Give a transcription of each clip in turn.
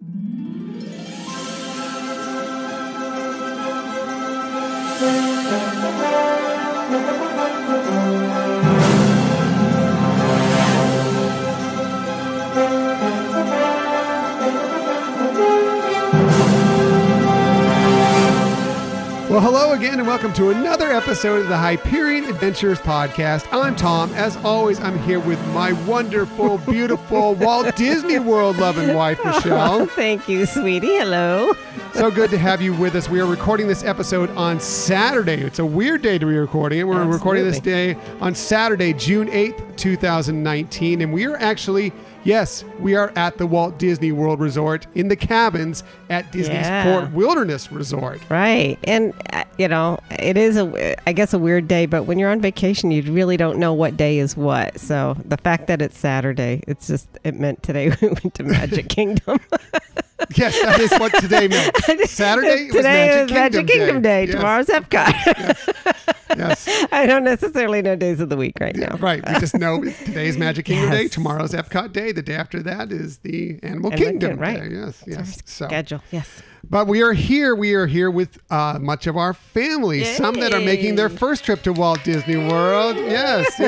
Well, hello again and welcome to another episode of the Hyperion Adventures Podcast. I'm Tom. As always, I'm here with my wonderful, beautiful Walt Disney World loving wife, Michelle. Oh, thank you, sweetie. Hello. So good to have you with us. We are recording this episode on Saturday. It's a weird day to be recording it. We're recording this day on Saturday, June 8th, 2019. And we are actually... Yes, we are at the Walt Disney World Resort in the cabins at Disney's Fort Wilderness Resort. Right. And, you know, it is, I guess, a weird day, but when you're on vacation, you really don't know what day is what. So the fact that it's Saturday, it meant today we went to Magic Kingdom. Yes, that is what today meant. Saturday was Magic Kingdom Day. Yes. Tomorrow's Epcot. Yes. I don't necessarily know days of the week right now. Right. We just know today's Magic Kingdom Day. Tomorrow's Epcot Day. The day after that is the Animal Kingdom Day. Yes. Schedule. Yes. But we are here. We are here with much of our family. Yay. Some that are making their first trip to Walt Disney World. Yes.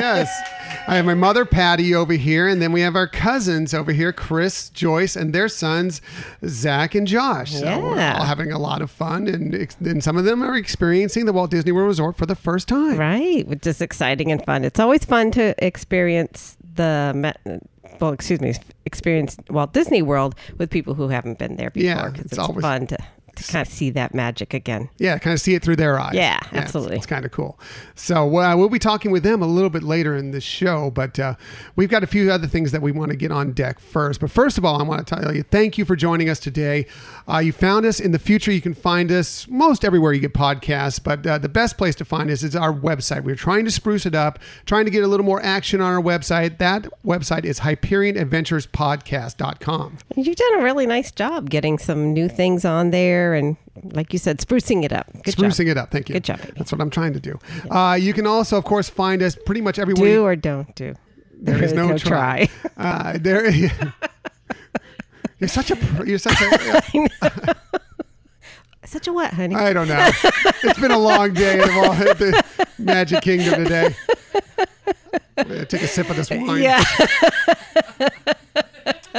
I have my mother, Patty, over here. And then we have our cousins over here, Chris, Joyce, and their sons, Zach and Josh. So we're all having a lot of fun. And some of them are experiencing the Walt Disney World Resort for the first time. Right. Which is exciting and fun. It's always fun to experience experience Walt Disney World with people who haven't been there before. Yeah, it's always fun to kind of see that magic again. Yeah, kind of see it through their eyes. Yeah, absolutely. It's kind of cool. So we'll be talking with them a little bit later in this show, but we've got a few other things that we want to get on deck first. But first of all, I want to tell you, thank you for joining us today. You found us. In the future, you can find us most everywhere you get podcasts, but the best place to find us is our website. We're trying to spruce it up, trying to get a little more action on our website. That website is HyperionAdventuresPodcast.com. You've done a really nice job getting some new things on there. And like you said, sprucing it up. Sprucing it up. Thank you. Good job, baby. That's what I'm trying to do. Yeah. You can also, of course, find us pretty much everywhere. Do or don't do. There is no try. You're such a. Such a what, honey? I don't know. It's been a long day at the Magic Kingdom today. I'm gonna take a sip of this wine. Yeah.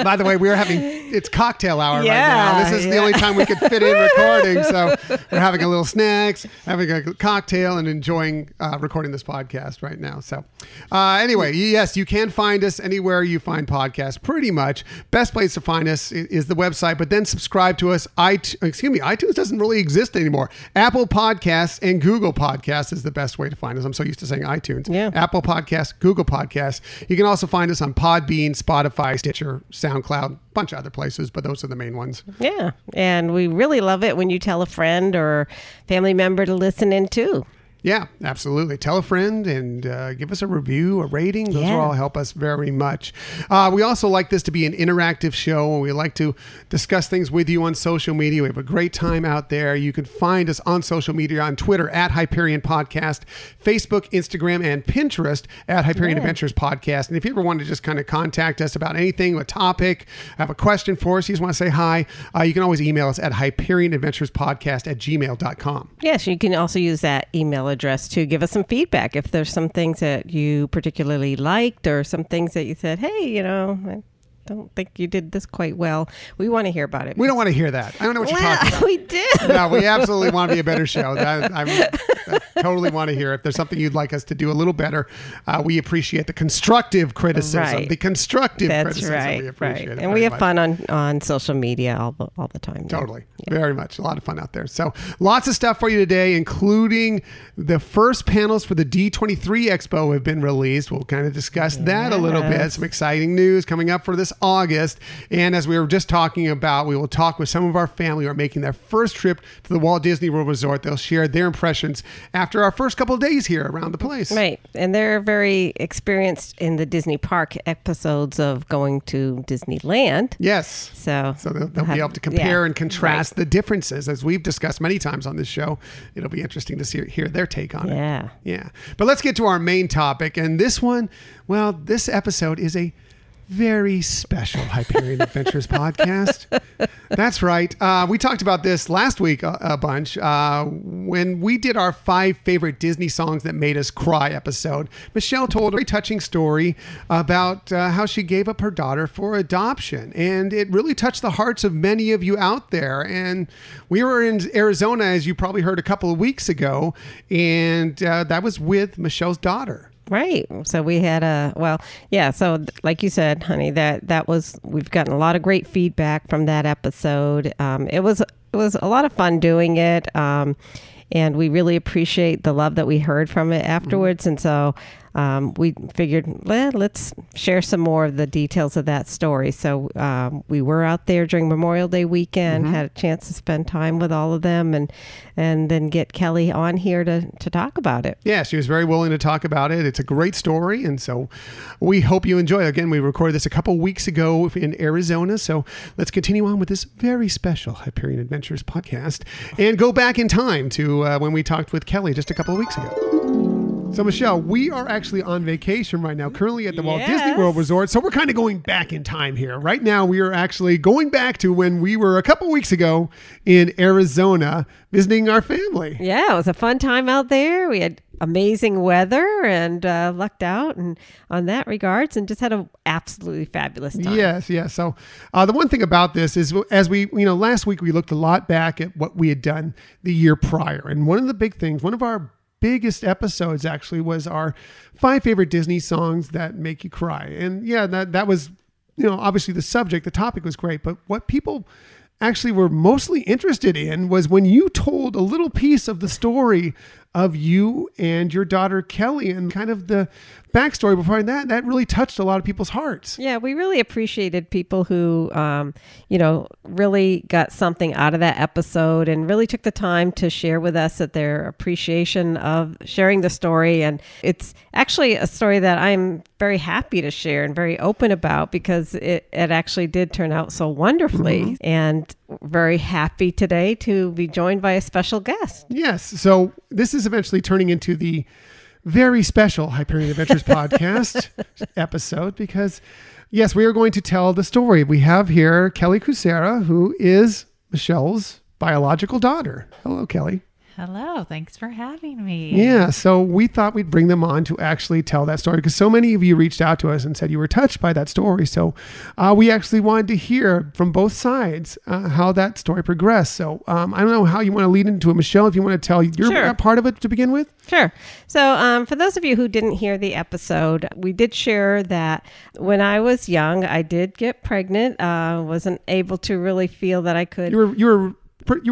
By the way, it's cocktail hour right now. This is the only time we could fit in recording. So we're having a little snacks, having a cocktail, and enjoying recording this podcast right now. So anyway, yes, you can find us anywhere you find podcasts, pretty much. Best place to find us is the website, but then subscribe to us. iTunes doesn't really exist anymore. Apple Podcasts and Google Podcasts is the best way to find us. I'm so used to saying iTunes. Yeah. Apple Podcasts, Google Podcasts. You can also find us on Podbean, Spotify, Stitcher, SoundCloud, a bunch of other places, but those are the main ones. Yeah. And we really love it when you tell a friend or family member to listen in too. Yeah, absolutely. Tell a friend and give us a review, a rating. Those will all help us very much. We also like this to be an interactive show, and we like to discuss things with you on social media. We have a great time out there. You can find us on social media on Twitter at Hyperion Podcast, Facebook, Instagram, and Pinterest at Hyperion Adventures Podcast. And if you ever want to just kind of contact us about anything, a topic, have a question for us, you just want to say hi, you can always email us at HyperionAdventuresPodcast@gmail.com. Yes, you can also use that email address to give us some feedback if there's some things that you particularly liked or some things that you said, hey, I don't think you did this quite well. We want to hear about it. We don't want to hear that. I don't know what you're talking about. We do. No, we absolutely want to be a better show. I totally want to hear. If there's something you'd like us to do a little better, we appreciate the constructive criticism. Right. The constructive That's criticism. Right. We appreciate it. And we have fun on social media all the time. Totally. Yeah. Very much. A lot of fun out there. So lots of stuff for you today, including the first panels for the D23 Expo have been released. We'll kind of discuss that a little bit. Some exciting news coming up for this August. And as we were just talking about, we will talk with some of our family who are making their first trip to the Walt Disney World Resort. They'll share their impressions after our first couple of days here around the place. Right. And they're very experienced in the Disney park episodes of going to Disneyland. Yes. So they'll be able to compare and contrast the differences, as we've discussed many times on this show. It'll be interesting to hear their take on it. Yeah. But let's get to our main topic. And this one, this episode is a very special Hyperion Adventures podcast. That's right. We talked about this last week a bunch when we did our 5 favorite Disney songs that made us cry episode. Michelle told a very touching story about how she gave up her daughter for adoption, and it really touched the hearts of many of you out there. And we were in Arizona, as you probably heard a couple of weeks ago, and that was with Michelle's daughter. Right. So we had so like you said, honey, that was, we've gotten a lot of great feedback from that episode. It was a lot of fun doing it. And we really appreciate the love that we heard from it afterwards. And so we figured, let's share some more of the details of that story. So we were out there during Memorial Day weekend, had a chance to spend time with all of them, and then get Kelly on here to talk about it. Yeah, she was very willing to talk about it. It's a great story, and so we hope you enjoy it. Again, we recorded this a couple weeks ago in Arizona, so let's continue on with this very special Hyperion Adventures podcast and go back in time to when we talked with Kelly just a couple of weeks ago. So, Michelle, we are actually on vacation right now, currently at the Walt Disney World Resort. So we're kind of going back in time here. Right now, we are actually going back to when we were a couple weeks ago in Arizona visiting our family. Yeah, it was a fun time out there. We had amazing weather and lucked out and on that regards, and just had an absolutely fabulous time. Yes. So the one thing about this is, as we, last week we looked a lot back at what we had done the year prior. And one of the big things, one of our biggest episodes actually was our 5 favorite Disney songs that make you cry. And yeah, that was, obviously the subject, the topic was great, but what people actually were mostly interested in was when you told a little piece of the story of you and your daughter Kelly, and kind of the backstory behind that really touched a lot of people's hearts. Yeah, we really appreciated people who, really got something out of that episode and really took the time to share with us that their appreciation of sharing the story. And it's actually a story that I'm very happy to share and very open about, because it actually did turn out so wonderfully. And very happy today to be joined by a special guest. Yes. So this is eventually turning into the very special Hyperion Adventures podcast episode, because yes, we are going to tell the story. We have here Kelly Cusera, who is Michelle's biological daughter. Hello, Kelly. Hello. Thanks for having me. Yeah. So we thought we'd bring them on to actually tell that story, because so many of you reached out to us and said you were touched by that story. So we actually wanted to hear from both sides how that story progressed. So I don't know how you want to lead into it, Michelle, if you want to tell your part of it to begin with. Sure. So for those of you who didn't hear the episode, we did share that when I was young, I did get pregnant. Wasn't able to really feel that I could. You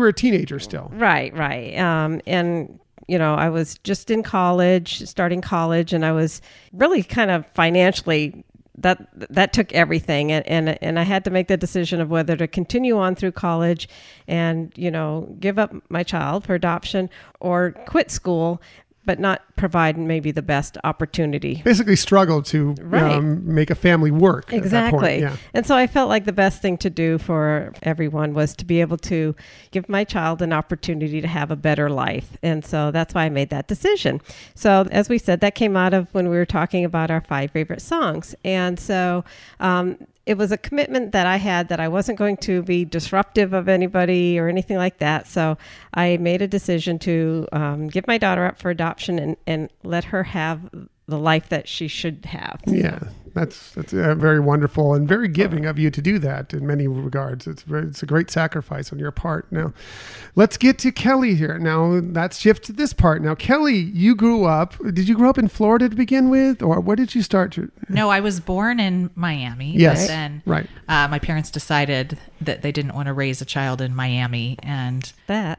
were a teenager still. Right. And, I was just in college, starting college, and I was really kind of financially, that took everything. And I had to make the decision of whether to continue on through college and, give up my child for adoption or quit school, but not provide maybe the best opportunity. Basically struggled to make a family work. Exactly. At that point. Yeah. And so I felt like the best thing to do for everyone was to be able to give my child an opportunity to have a better life. And so that's why I made that decision. So as we said, that came out of when we were talking about our 5 favorite songs. And so it was a commitment that I had that I wasn't going to be disruptive of anybody or anything like that. So I made a decision to give my daughter up for adoption and let her have the life that she should have. Yeah, that's very wonderful and very giving of you to do that in many regards. It's a great sacrifice on your part. Now, let's get to Kelly here. Now, let's shift to this part. Now, Kelly, did you grow up in Florida to begin with, or where did you start? No, I was born in Miami. Yes, but then right. My parents decided that they didn't want to raise a child in Miami, and that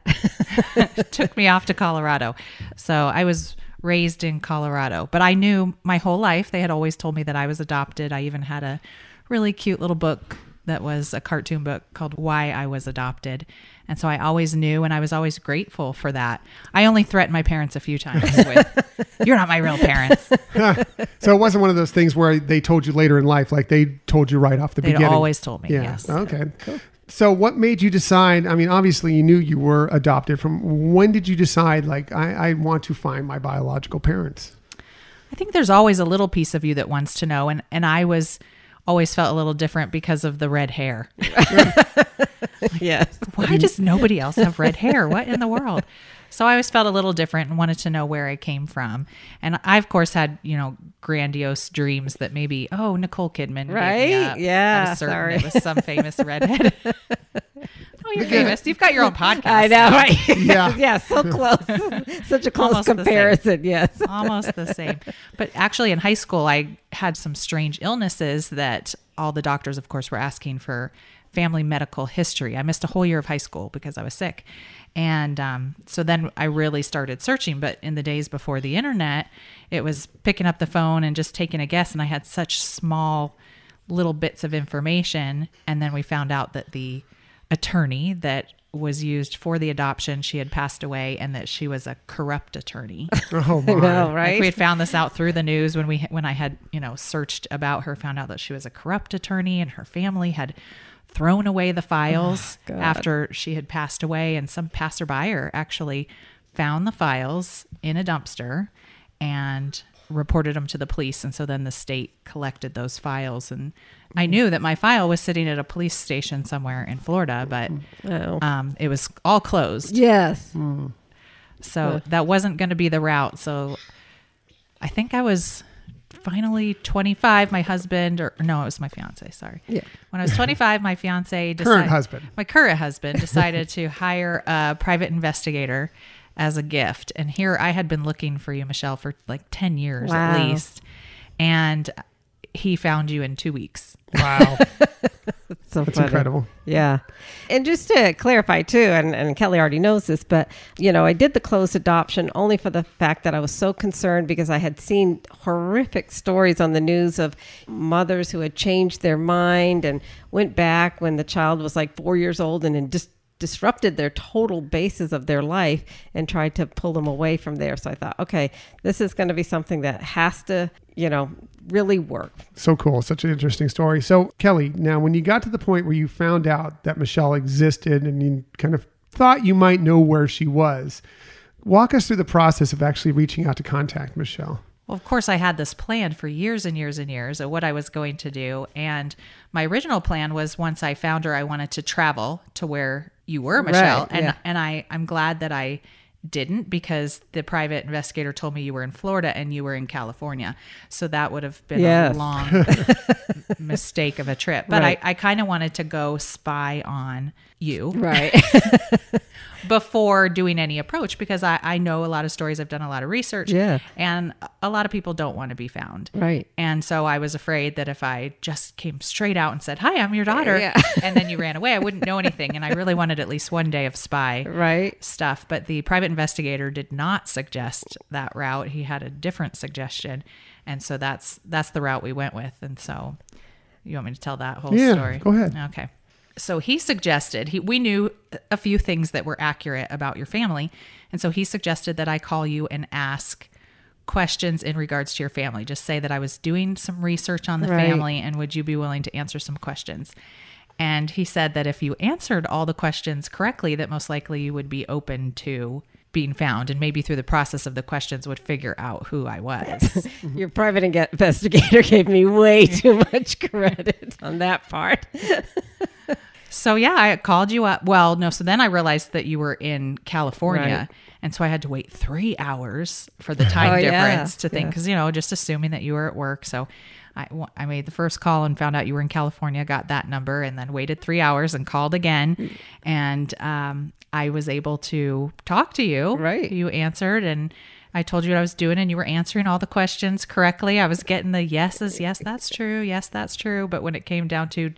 took me off to Colorado. So I was raised in Colorado, but I knew my whole life, they had always told me that I was adopted. I even had a really cute little book that was a cartoon book called Why I Was Adopted. And so I always knew, and I was always grateful for that. I only threatened my parents a few times with, "You're not my real parents." So it wasn't one of those things where they told you later in life, like they told you right off the beginning. They always told me, yes. Okay. Cool. So what made you decide, I mean, obviously you knew you were adopted. From when did you decide, like, I want to find my biological parents? I think there's always a little piece of you that wants to know. And I was always felt a little different because of the red hair. Yes. Why does nobody else have red hair? What in the world? So I always felt a little different and wanted to know where I came from. And I, of course, had, grandiose dreams that maybe, Nicole Kidman. Right? Yeah. Sorry. It was some famous redhead. Oh, you're famous. You've got your own podcast. I know, right? Yeah. Yeah, so close. Such a close Almost comparison, yes. Almost the same. But actually in high school, I had some strange illnesses that all the doctors, of course, were asking for family medical history. I missed a whole year of high school because I was sick. And so then I really started searching. But in the days before the internet, it was picking up the phone and just taking a guess. And I had such small little bits of information. And then we found out that the attorney that was used for the adoption, she had passed away, and that she was a corrupt attorney. Oh my. I know, right? Like we had found this out through the news when I had, searched about her, found out that she was a corrupt attorney, and her family had thrown away the files after she had passed away. And some passerby actually found the files in a dumpster and reported them to the police. And so then the state collected those files. And I knew that my file was sitting at a police station somewhere in Florida, but it was all closed. Yes. So that wasn't going to be the route. So I think I was finally 25, my husband, it was my fiance, sorry. Yeah. When I was 25, my fiance my current husband decided to hire a private investigator as a gift. And here I had been looking for you, Michelle, for like 10 years at least. And he found you in 2 weeks. Wow. That's incredible. Yeah. And just to clarify too, and Kelly already knows this, but I did the closed adoption only for the fact that I was so concerned because I had seen horrific stories on the news of mothers who had changed their mind and went back when the child was like 4 years old and just disrupted their total basis of their life and tried to pull them away from there. So I thought, okay, this is going to be something that has to, really work. So cool. Such an interesting story. So Kelly, now when you got to the point where you found out that Michelle existed and you kind of thought you might know where she was, walk us through the process of actually reaching out to contact Michelle. Well, of course, I had this plan for years and years and years of what I was going to do. And my original plan was once I found her, I wanted to travel to where you were, Michelle. Right, and I'm glad that I didn't, because the private investigator told me you were in Florida and you were in California. So that would have been a long mistake of a trip. But I kind of wanted to go spy on you. Right. Before doing any approach, because I know a lot of stories. I've done a lot of research. Yeah. And a lot of people don't want to be found. Right. And so I was afraid that if I just came straight out and said, "Hi, I'm your daughter," and then you ran away, I wouldn't know anything. And I really wanted at least one day of spy stuff. But the private investigator did not suggest that route. He had a different suggestion. And so that's the route we went with. And so you want me to tell that whole story? Go ahead. Okay. So he suggested, we knew a few things that were accurate about your family. And so he suggested that I call you and ask questions in regards to your family. Just say that I was doing some research on the family, and would you be willing to answer some questions? And he said that if you answered all the questions correctly, that most likely you would be open to being found, and maybe through the process of the questions would figure out who I was. Your private investigator gave me way too much credit on that part. So yeah, I called you up. Well, no. So then I realized that you were in California. Right. And so I had to wait 3 hours for the time difference to think, because, just assuming that you were at work. So I made the first call and found out you were in California, got that number, and then waited 3 hours and called again. And I was able to talk to you. Right. You answered, and I told you what I was doing, and you were answering all the questions correctly. I was getting the yeses. Yes, that's true. Yes, that's true. But when it came down to,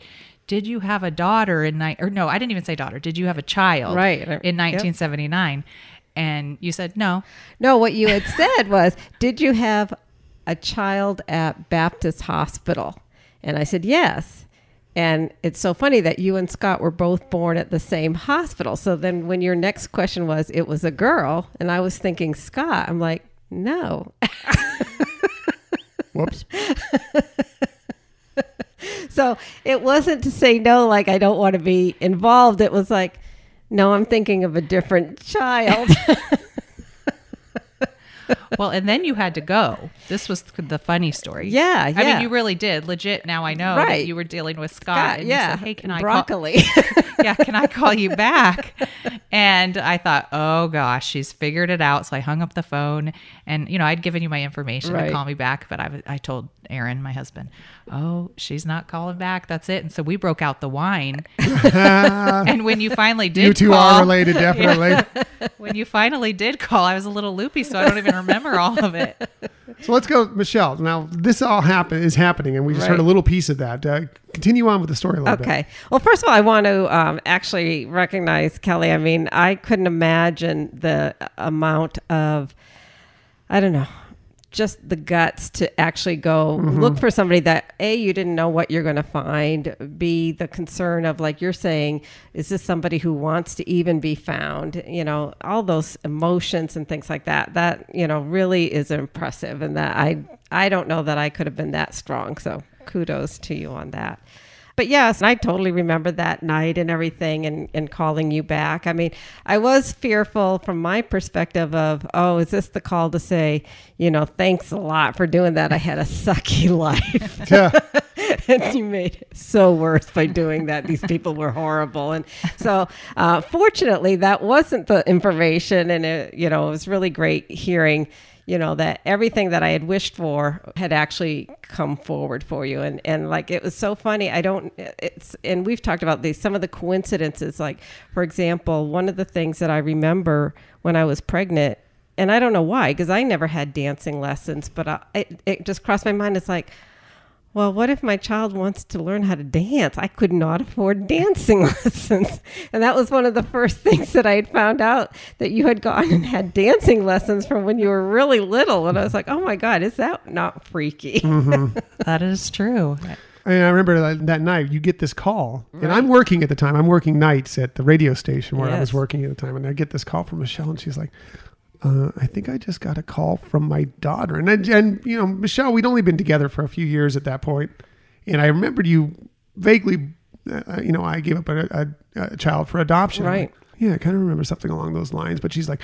did you have a daughter no, I didn't even say daughter. Did you have a child in 1979? And you said no. No, what you had said was, did you have a child at Baptist Hospital? And I said, yes. And it's so funny that you and Scott were both born at the same hospital. So then when your next question was, it was a girl, and I was thinking Scott, I'm like, no. Whoops. So it wasn't to say no, like I don't want to be involved. It was like, no, I'm thinking of a different child. Well, and then you had to go. This was the funny story. Yeah, I mean, you really did. Legit, now I know that you were dealing with Scott. And you said, hey, can broccoli. can I call you back? And I thought, oh gosh, she's figured it out. So I hung up the phone, and I'd given you my information to call me back, but I told Aaron, my husband, oh, she's not calling back. That's it. And so we broke out the wine. And when you finally did, you two are related, definitely. When you finally did call, I was a little loopy, so I don't even remember all of it. So let's go, Michelle. Now, this all is happening, and we just heard a little piece of that. Continue on with the story a little bit. Okay. Well, first of all, I want to actually recognize Kelly. I mean, I couldn't imagine the amount of, I don't know, just the guts to actually go look for somebody that A, you didn't know what you're going to find, B, the concern of, like you're saying, is this somebody who wants to even be found? All those emotions and things like that really is impressive, and that I don't know that I could have been that strong, so kudos to you on that. But yes, I totally remember that night and everything, and calling you back. I mean, I was fearful from my perspective of, oh, is this the call to say, thanks a lot for doing that. I had a sucky life. Yeah. And you made it so worse by doing that. These people were horrible. And so fortunately, that wasn't the information. And it was really great hearing that everything that I had wished for had actually come forward for you. And like, it was so funny. And we've talked about some of the coincidences, like, for example, one of the things that I remember when I was pregnant, and I don't know why, because I never had dancing lessons, but it just crossed my mind. It's like, well, what if my child wants to learn how to dance? I could not afford dancing lessons. And that was one of the first things that I had found out, that you had gone and had dancing lessons from when you were really little. And I was like, oh my God, is that not freaky? Mm-hmm. That is true. And I remember that night you get this call, and I'm working at the time. I'm working nights at the radio station where I was working at the time. And I get this call from Michelle, and she's like, I think I just got a call from my daughter. And Michelle, we'd only been together for a few years at that point. And I remembered you vaguely, I gave up a child for adoption. Right. Yeah, I kind of remember something along those lines. But she's like,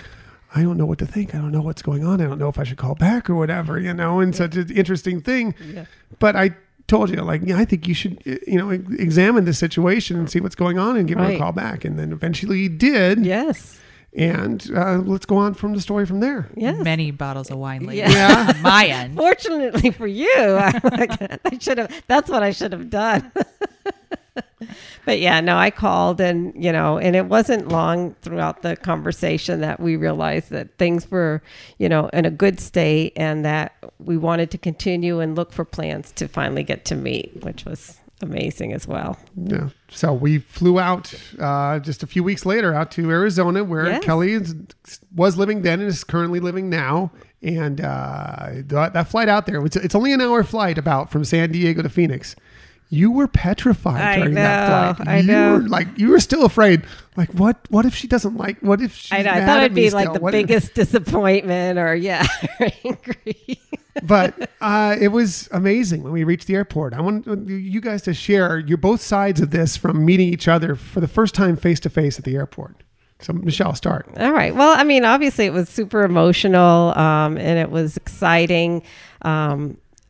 I don't know what to think. I don't know what's going on. I don't know if I should call back or whatever, and such an interesting thing. Yeah. But I told you, I think you should, examine the situation and see what's going on and give her a call back. And then eventually you did. Yes. And let's go on from the story from there. Yes. Many bottles of wine later. Yeah. On my end. Fortunately for you, that's what I should have done. But yeah, no, I called, and it wasn't long throughout the conversation that we realized that things were, in a good state, and that we wanted to continue and look for plans to finally get to meet, which was amazing as well. Yeah. So we flew out just a few weeks later out to Arizona, where Kelly was living then and is currently living now. And that flight out there, it's only an hour flight from San Diego to Phoenix. You were petrified during that flight. I know. You were still afraid. Like, what if she doesn't like, what if she's mad I thought it'd be still? Like the biggest disappointment or angry. But it was amazing when we reached the airport. I want you guys to share your both sides of this from meeting each other for the first time face to face at the airport. So Michelle, start. All right. Well, I mean, obviously it was super emotional, and it was exciting.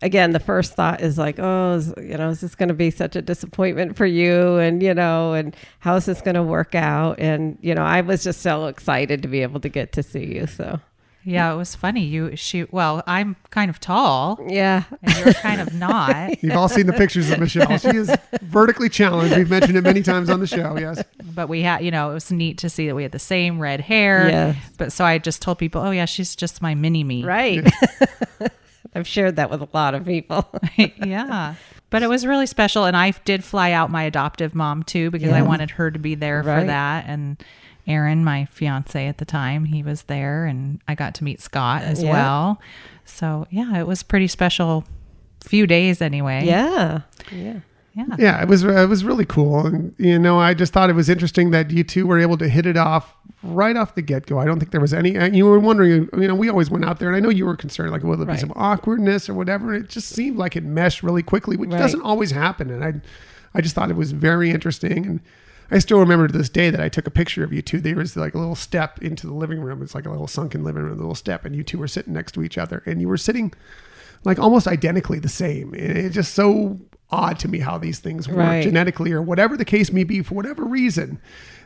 Again, the first thought is like, oh, is this going to be such a disappointment for you? And, and how is this going to work out? And, I was just so excited to be able to get to see you. So. Yeah, it was funny. I'm kind of tall. Yeah. And you're kind of not. You've all seen the pictures of Michelle. She is vertically challenged. We've mentioned it many times on the show. Yes. But we had, it was neat to see that we had the same red hair. Yes. But so I just told people, oh yeah, she's just my mini me. Right. Yeah. I've shared that with a lot of people. Yeah. But it was really special. And I did fly out my adoptive mom too, because I wanted her to be there for that. And Aaron, my fiance at the time, he was there, and I got to meet Scott as well. So yeah, it was pretty special few days anyway. Yeah. Yeah, it was really cool. And, I just thought it was interesting that you two were able to hit it off right off the get-go. I don't think there was any, you were wondering, we always went out there, and I know you were concerned, like, will there be some awkwardness or whatever? And it just seemed like it meshed really quickly, which doesn't always happen. And I just thought it was very interesting. And I still remember to this day that I took a picture of you two. There was like a little step into the living room. It's like a little sunken living room, a little step, and you two were sitting next to each other, and you were sitting like almost identically the same. And it's just so odd to me how these things work genetically, or whatever the case may be, for whatever reason,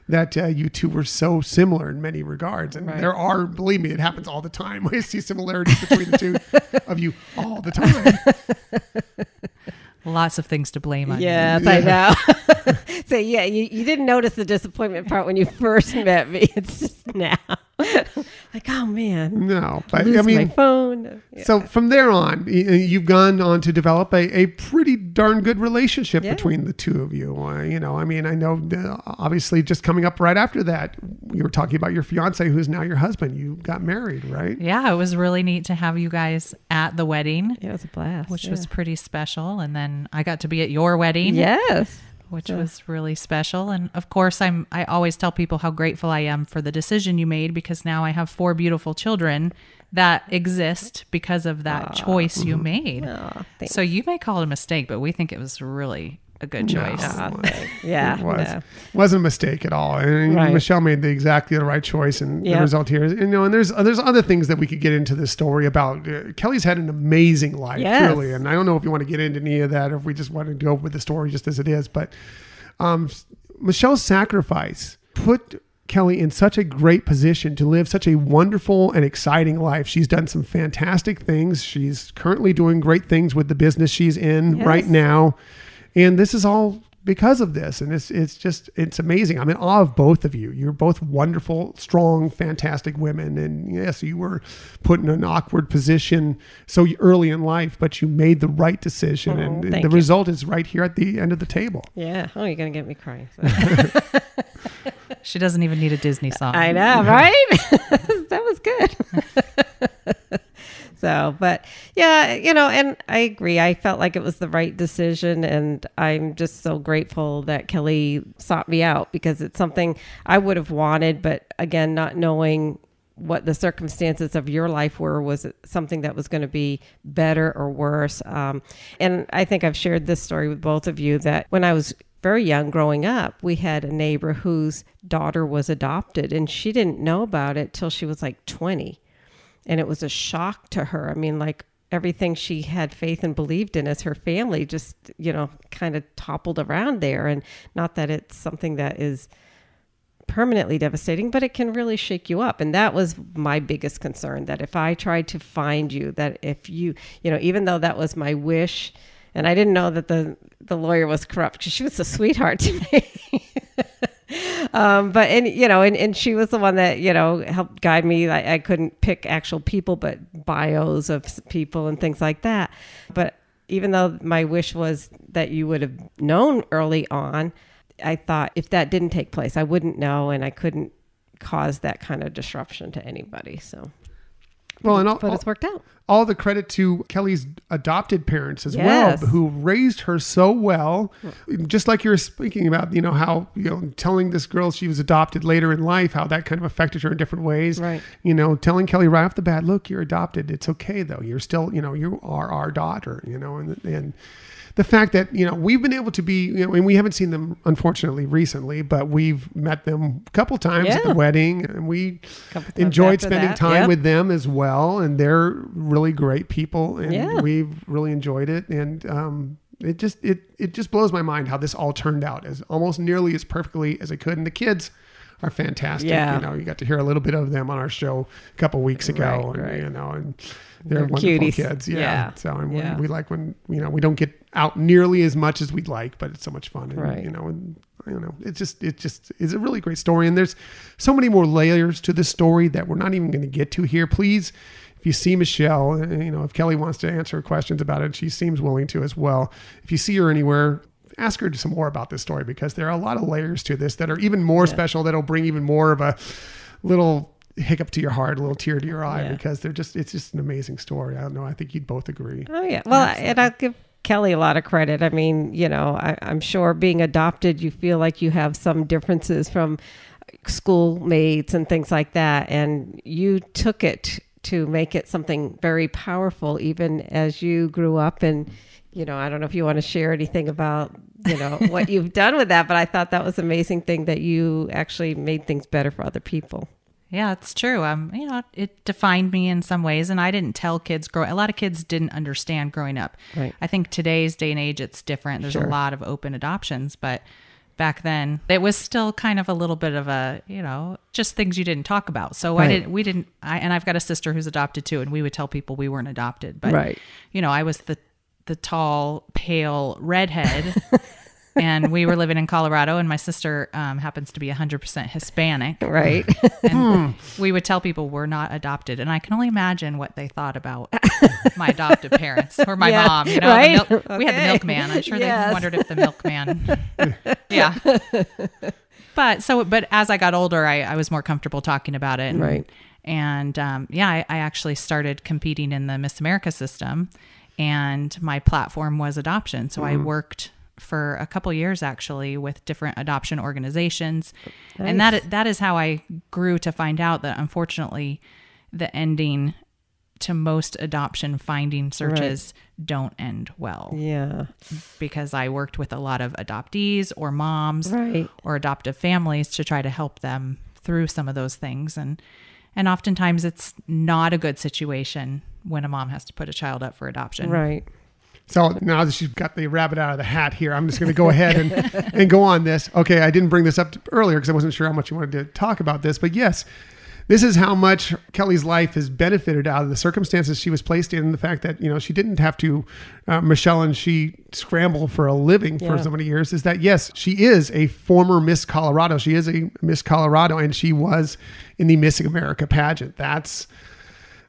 that you two were so similar in many regards. And there are, believe me, it happens all the time. I see similarities between the two of you all the time. Lots of things to blame on. Yes, I know. So yeah, you didn't notice the disappointment part when you first met me. It's just now. Like, oh man. No, but I mean, my phone. Yeah. So from there on, you've gone on to develop a pretty darn good relationship between the two of you. I know obviously just coming up right after that, you were talking about your fiance, who's now your husband. You got married, right? Yeah, it was really neat to have you guys at the wedding. Yeah, it was a blast. Which was pretty special. And then I got to be at your wedding. Yes. Which was really special. And of course, I always tell people how grateful I am for the decision you made, because now I have 4 beautiful children that exist because of that choice you made. So you may call it a mistake, but we think it was really a good choice. It was. It wasn't a mistake at all. And Michelle made exactly the right choice, and the result here is, and there's other things that we could get into this story about. Kelly's had an amazing life, really, and I don't know if you want to get into any of that, or if we just want to go with the story just as it is. But Michelle's sacrifice put Kelly in such a great position to live such a wonderful and exciting life. She's done some fantastic things. She's currently doing great things with the business she's in right now. And this is all because of this. And it's amazing. I'm in awe of both of you. You're both wonderful, strong, fantastic women. And yes, you were put in an awkward position so early in life, but you made the right decision. And the result is right here at the end of the table. Yeah. Oh, you're going to get me crying. So. She doesn't even need a Disney song. I know, right? That was good. So, but yeah, and I agree. I felt like it was the right decision, and I'm just so grateful that Kelly sought me out, because it's something I would have wanted, but again, not knowing what the circumstances of your life were, was it something that was going to be better or worse. And I think I've shared this story with both of you, that when I was very young growing up, we had a neighbor whose daughter was adopted, and she didn't know about it till she was like 20. And it was a shock to her. I mean, like everything she had faith and believed in as her family just, kind of toppled around there. And not that it's something that is permanently devastating, but it can really shake you up. And that was my biggest concern, that if I tried to find you, that if you, even though that was my wish, and I didn't know that the lawyer was corrupt, because she was a sweetheart to me. And she was the one that, helped guide me. I couldn't pick actual people, but bios of people and things like that. But even though my wish was that you would have known early on, I thought if that didn't take place, I wouldn't know, and I couldn't cause that kind of disruption to anybody. So, but it's worked out. All the credit to Kelly's adopted parents as well, who raised her so well. Just like you were speaking about, how, telling this girl she was adopted later in life, how that kind of affected her in different ways. Right. Telling Kelly right off the bat, look, you're adopted. It's okay though. You're still, you are our daughter, and the fact that, we've been able to be, and we haven't seen them, unfortunately, recently, but we've met them a couple times at the wedding, and we enjoyed spending time with them as well. And they're really great people, and we've really enjoyed it. And it just blows my mind how this all turned out as almost nearly as perfectly as it could. And the kids are fantastic. You got to hear a little bit of them on our show a couple weeks ago, and they're wonderful cuties. Kids. Yeah. So we like when, we don't get out nearly as much as we'd like, but it's so much fun. And, it's a really great story. And there's so many more layers to this story that we're not even going to get to here. Please, if you see Michelle, if Kelly wants to answer questions about it, she seems willing to as well. If you see her anywhere, ask her some more about this story, because there are a lot of layers to this that are even more special, that'll bring even more of a little hiccup to your heart, a little tear to your eye, because it's just an amazing story. I don't know. I think you'd both agree. Oh yeah. Well, and I'll give Kelly a lot of credit. I mean, I'm sure being adopted, you feel like you have some differences from schoolmates and things like that. And you took it to make it something very powerful, even as you grew up. And, I don't know if you want to share anything about what you've done with that. But I thought that was an amazing thing that you actually made things better for other people. Yeah, it's true. It defined me in some ways, and I didn't tell kids a lot of kids didn't understand growing up. Right. I think today's day and age, it's different. There's a lot of open adoptions, but back then it was still kind of a little bit of a, just things you didn't talk about. So and I've got a sister who's adopted too, and we would tell people we weren't adopted, but I was the tall, pale redhead. And we were living in Colorado, and my sister happens to be 100% Hispanic. Right. And we would tell people we're not adopted. And I can only imagine what they thought about my adoptive parents or my mom. Right? We had the milkman. I'm sure they wondered if the milkman. Yeah. But as I got older, I was more comfortable talking about it. And I actually started competing in the Miss America system, and my platform was adoption. So I worked for a couple years actually with different adoption organizations. Nice. And that is how I grew to find out that unfortunately the ending to most adoption finding searches don't end well. Yeah. Because I worked with a lot of adoptees or moms or adoptive families to try to help them through some of those things. And oftentimes it's not a good situation when a mom has to put a child up for adoption. Right. So now that you've got the rabbit out of the hat here, I'm just going to go ahead and go on this. Okay, I didn't bring this up earlier because I wasn't sure how much you wanted to talk about this. But yes, this is how much Kelly's life has benefited out of the circumstances she was placed in, and the fact that, she didn't have to, Michelle and she scramble for a living for so many years, is that, yes, she is a former Miss Colorado. She is a Miss Colorado, and she was in the Miss America pageant. That's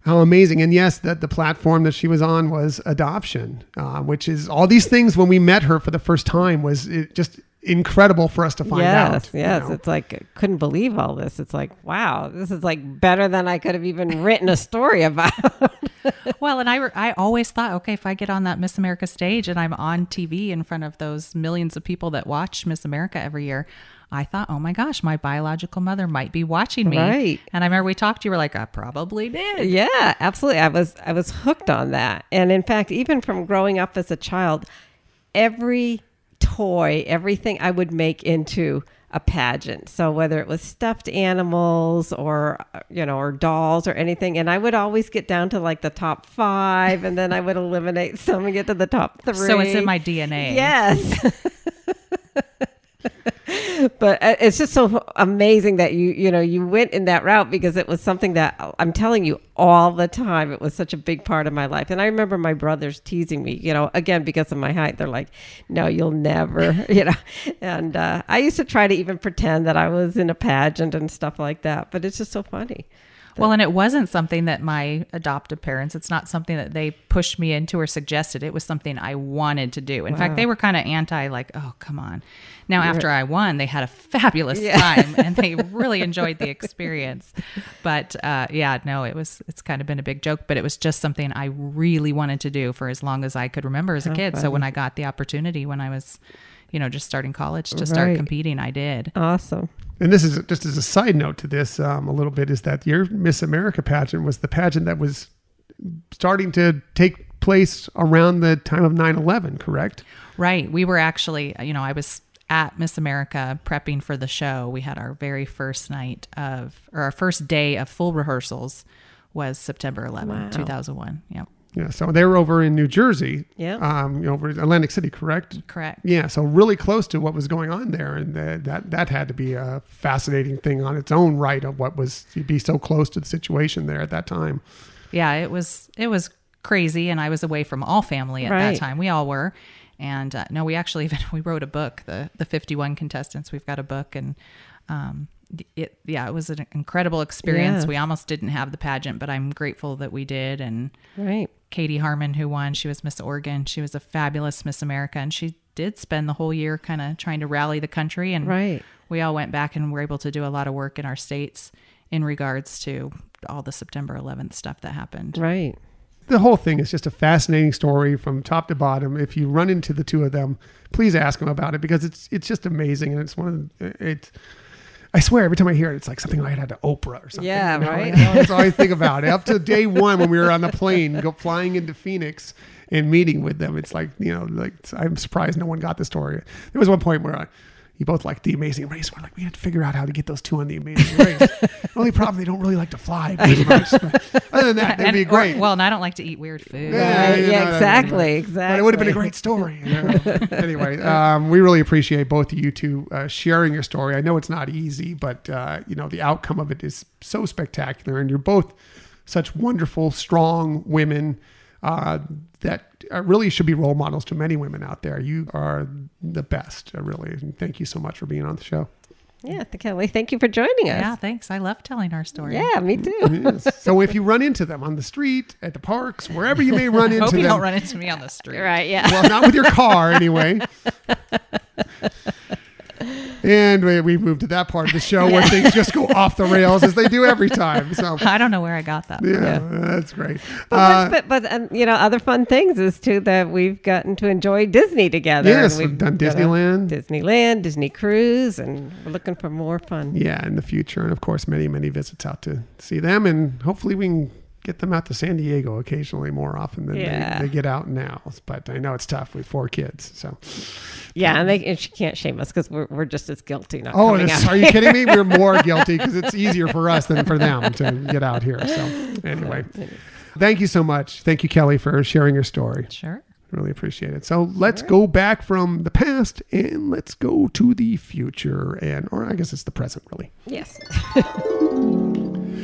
how amazing. And yes, that the platform that she was on was adoption, which is all these things when we met her for the first time was just incredible for us to find out. Yes. It's like, I couldn't believe all this. It's like, wow, this is like better than I could have even written a story about. Well, and I always thought, okay, if I get on that Miss America stage and I'm on TV in front of those millions of people that watch Miss America every year, I thought, oh my gosh, my biological mother might be watching me. Right. And I remember we talked, you were like, I probably did. Yeah, absolutely. I was hooked on that. And in fact, even from growing up as a child, every toy, everything I would make into a pageant. So whether it was stuffed animals or, or dolls or anything. And I would always get down to like the top 5, and then I would eliminate some and get to the top 3. So it's in my DNA. Yes. But it's just so amazing that you went in that route, because it was something that I'm telling you all the time. It was such a big part of my life. And I remember my brothers teasing me, again, because of my height. They're like, no, you'll never, And I used to try to even pretend that I was in a pageant and stuff like that. But it's just so funny. Well, and it wasn't something that my adoptive parents, it's not something that they pushed me into or suggested. It was something I wanted to do. In fact, they were kind of anti, like, oh, come on. Now, after I won, they had a fabulous time, and they really enjoyed the experience. But it's kind of been a big joke, but it was just something I really wanted to do for as long as I could remember as a kid. Funny. So when I got the opportunity, when I was, just starting college to start competing, I did. Awesome. And this is just as a side note to this a little bit, is that your Miss America pageant was the pageant that was starting to take place around the time of 9/11, correct? Right. We were actually, I was at Miss America prepping for the show. We had our very first our first day of full rehearsals was September 11, 2001. Yep. Yeah, so they were over in New Jersey, over in Atlantic City, correct? Correct. Yeah, so really close to what was going on there, and that had to be a fascinating thing on its own right, of what was to be so close to the situation there at that time. Yeah, it was crazy, and I was away from all family at that time. We all were, and we wrote a book, the 51 contestants. We've got a book, and it was an incredible experience. We almost didn't have the pageant, but I'm grateful that we did. And Katie Harmon, who won, she was Miss Oregon. She was a fabulous Miss America, and she did spend the whole year kind of trying to rally the country. And we all went back and were able to do a lot of work in our states in regards to all the September 11th stuff that happened. Right. The whole thing is just a fascinating story from top to bottom. If you run into the two of them, please ask them about it, because it's just amazing. And it's I swear, every time I hear it, it's like something I had to Oprah or something. Yeah, right. That's all I think about it. Up to day one when we were on the plane, flying into Phoenix, and meeting with them. It's like, I'm surprised no one got the story. There was one point where you both like The Amazing Race. We're like, we had to figure out how to get those two on The Amazing Race. The only problem, they don't really like to fly very much. But other than that, they'd be great. And I don't like to eat weird food. Exactly. But it would have been a great story. Anyway, we really appreciate both of you two sharing your story. I know it's not easy, but the outcome of it is so spectacular, and you're both such wonderful, strong women that really should be role models to many women out there. You are the best, really. And thank you so much for being on the show. Yeah, Kelly, thank you for joining us. Yeah, thanks. I love telling our story. Yeah, me too. Yes. So if you run into them on the street, at the parks, wherever you may run into them. Hope you don't run into me on the street. Right, yeah. Well, not with your car anyway. And we moved to that part of the show where things just go off the rails as they do every time. So I don't know where I got that. Yeah, that's great. But other fun things is too that we've gotten to enjoy Disney together. Yes, we've done Disneyland, Disney Cruise, and we're looking for more fun. Yeah, in the future, and of course, many, many visits out to see them, and hopefully we can get them out to San Diego occasionally more often than they get out now. But I know it's tough with 4 kids. So yeah, and she can't shame us because we're just as guilty not coming out. Are you kidding me? We're more guilty because it's easier for us than for them to get out here. So anyway, thank you so much. Thank you, Kelly, for sharing your story. Sure. Really appreciate it. So let's go back from the past and let's go to the future, or I guess it's the present, really. Yes.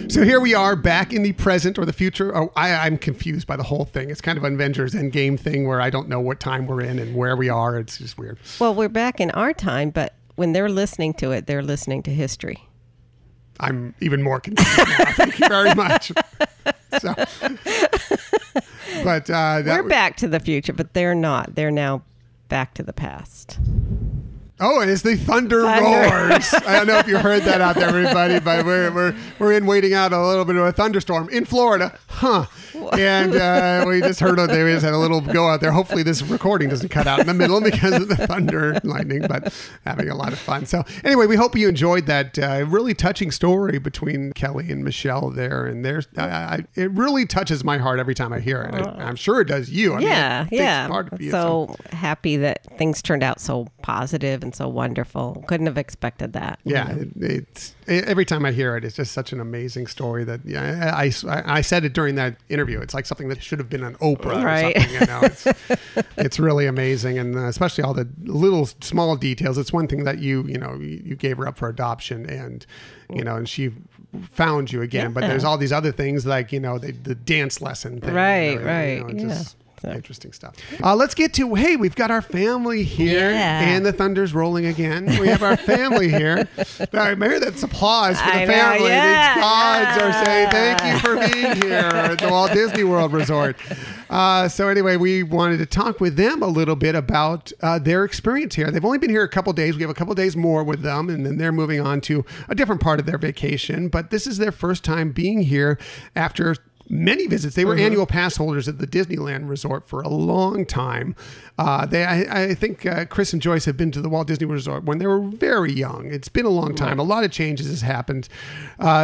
So here we are back in the present or the future. Oh, I'm confused by the whole thing. It's kind of an Avengers Endgame thing where I don't know what time we're in and where we are. It's just weird. Well, we're back in our time, but when they're listening to it, they're listening to history. I'm even more confused now. Thank you very much. So, but we're back to the future, but they're not. They're now back to the past. Oh, and it's the Thunder Roars. I don't know if you heard that out there, everybody, but we're waiting out a little bit of a thunderstorm in Florida, And we just heard they just had a little go out there. Hopefully, this recording doesn't cut out in the middle because of the thunder and lightning, but having a lot of fun. So, anyway, we hope you enjoyed that really touching story between Kelly and Michelle there, and it really touches my heart every time I hear it. I'm sure it does you. Yeah. Part of you, so happy that things turned out so positive and so wonderful. Couldn't have expected that. Yeah, it's every time I hear it, it's just such an amazing story that I said it during that interview. It's like something that should have been on Oprah right. or something. It's really amazing, and especially all the little small details. It's one thing that you gave her up for adoption, and and she found you again. But there's all these other things like the dance lesson thing. Right. Just interesting stuff. Let's get to, we've got our family here and the thunder's rolling again. We have our family here. Maybe that's applause for the family. The gods are saying thank you for being here at the Walt Disney World Resort. So anyway, we wanted to talk with them a little bit about their experience here. They've only been here a couple days. We have a couple days more with them, and then they're moving on to a different part of their vacation. But this is their first time being here after many visits. They were annual pass holders at the Disneyland Resort for a long time. I think Chris and Joyce have been to the Walt Disney Resort when they were very young. It's been a long time. A lot of changes has happened.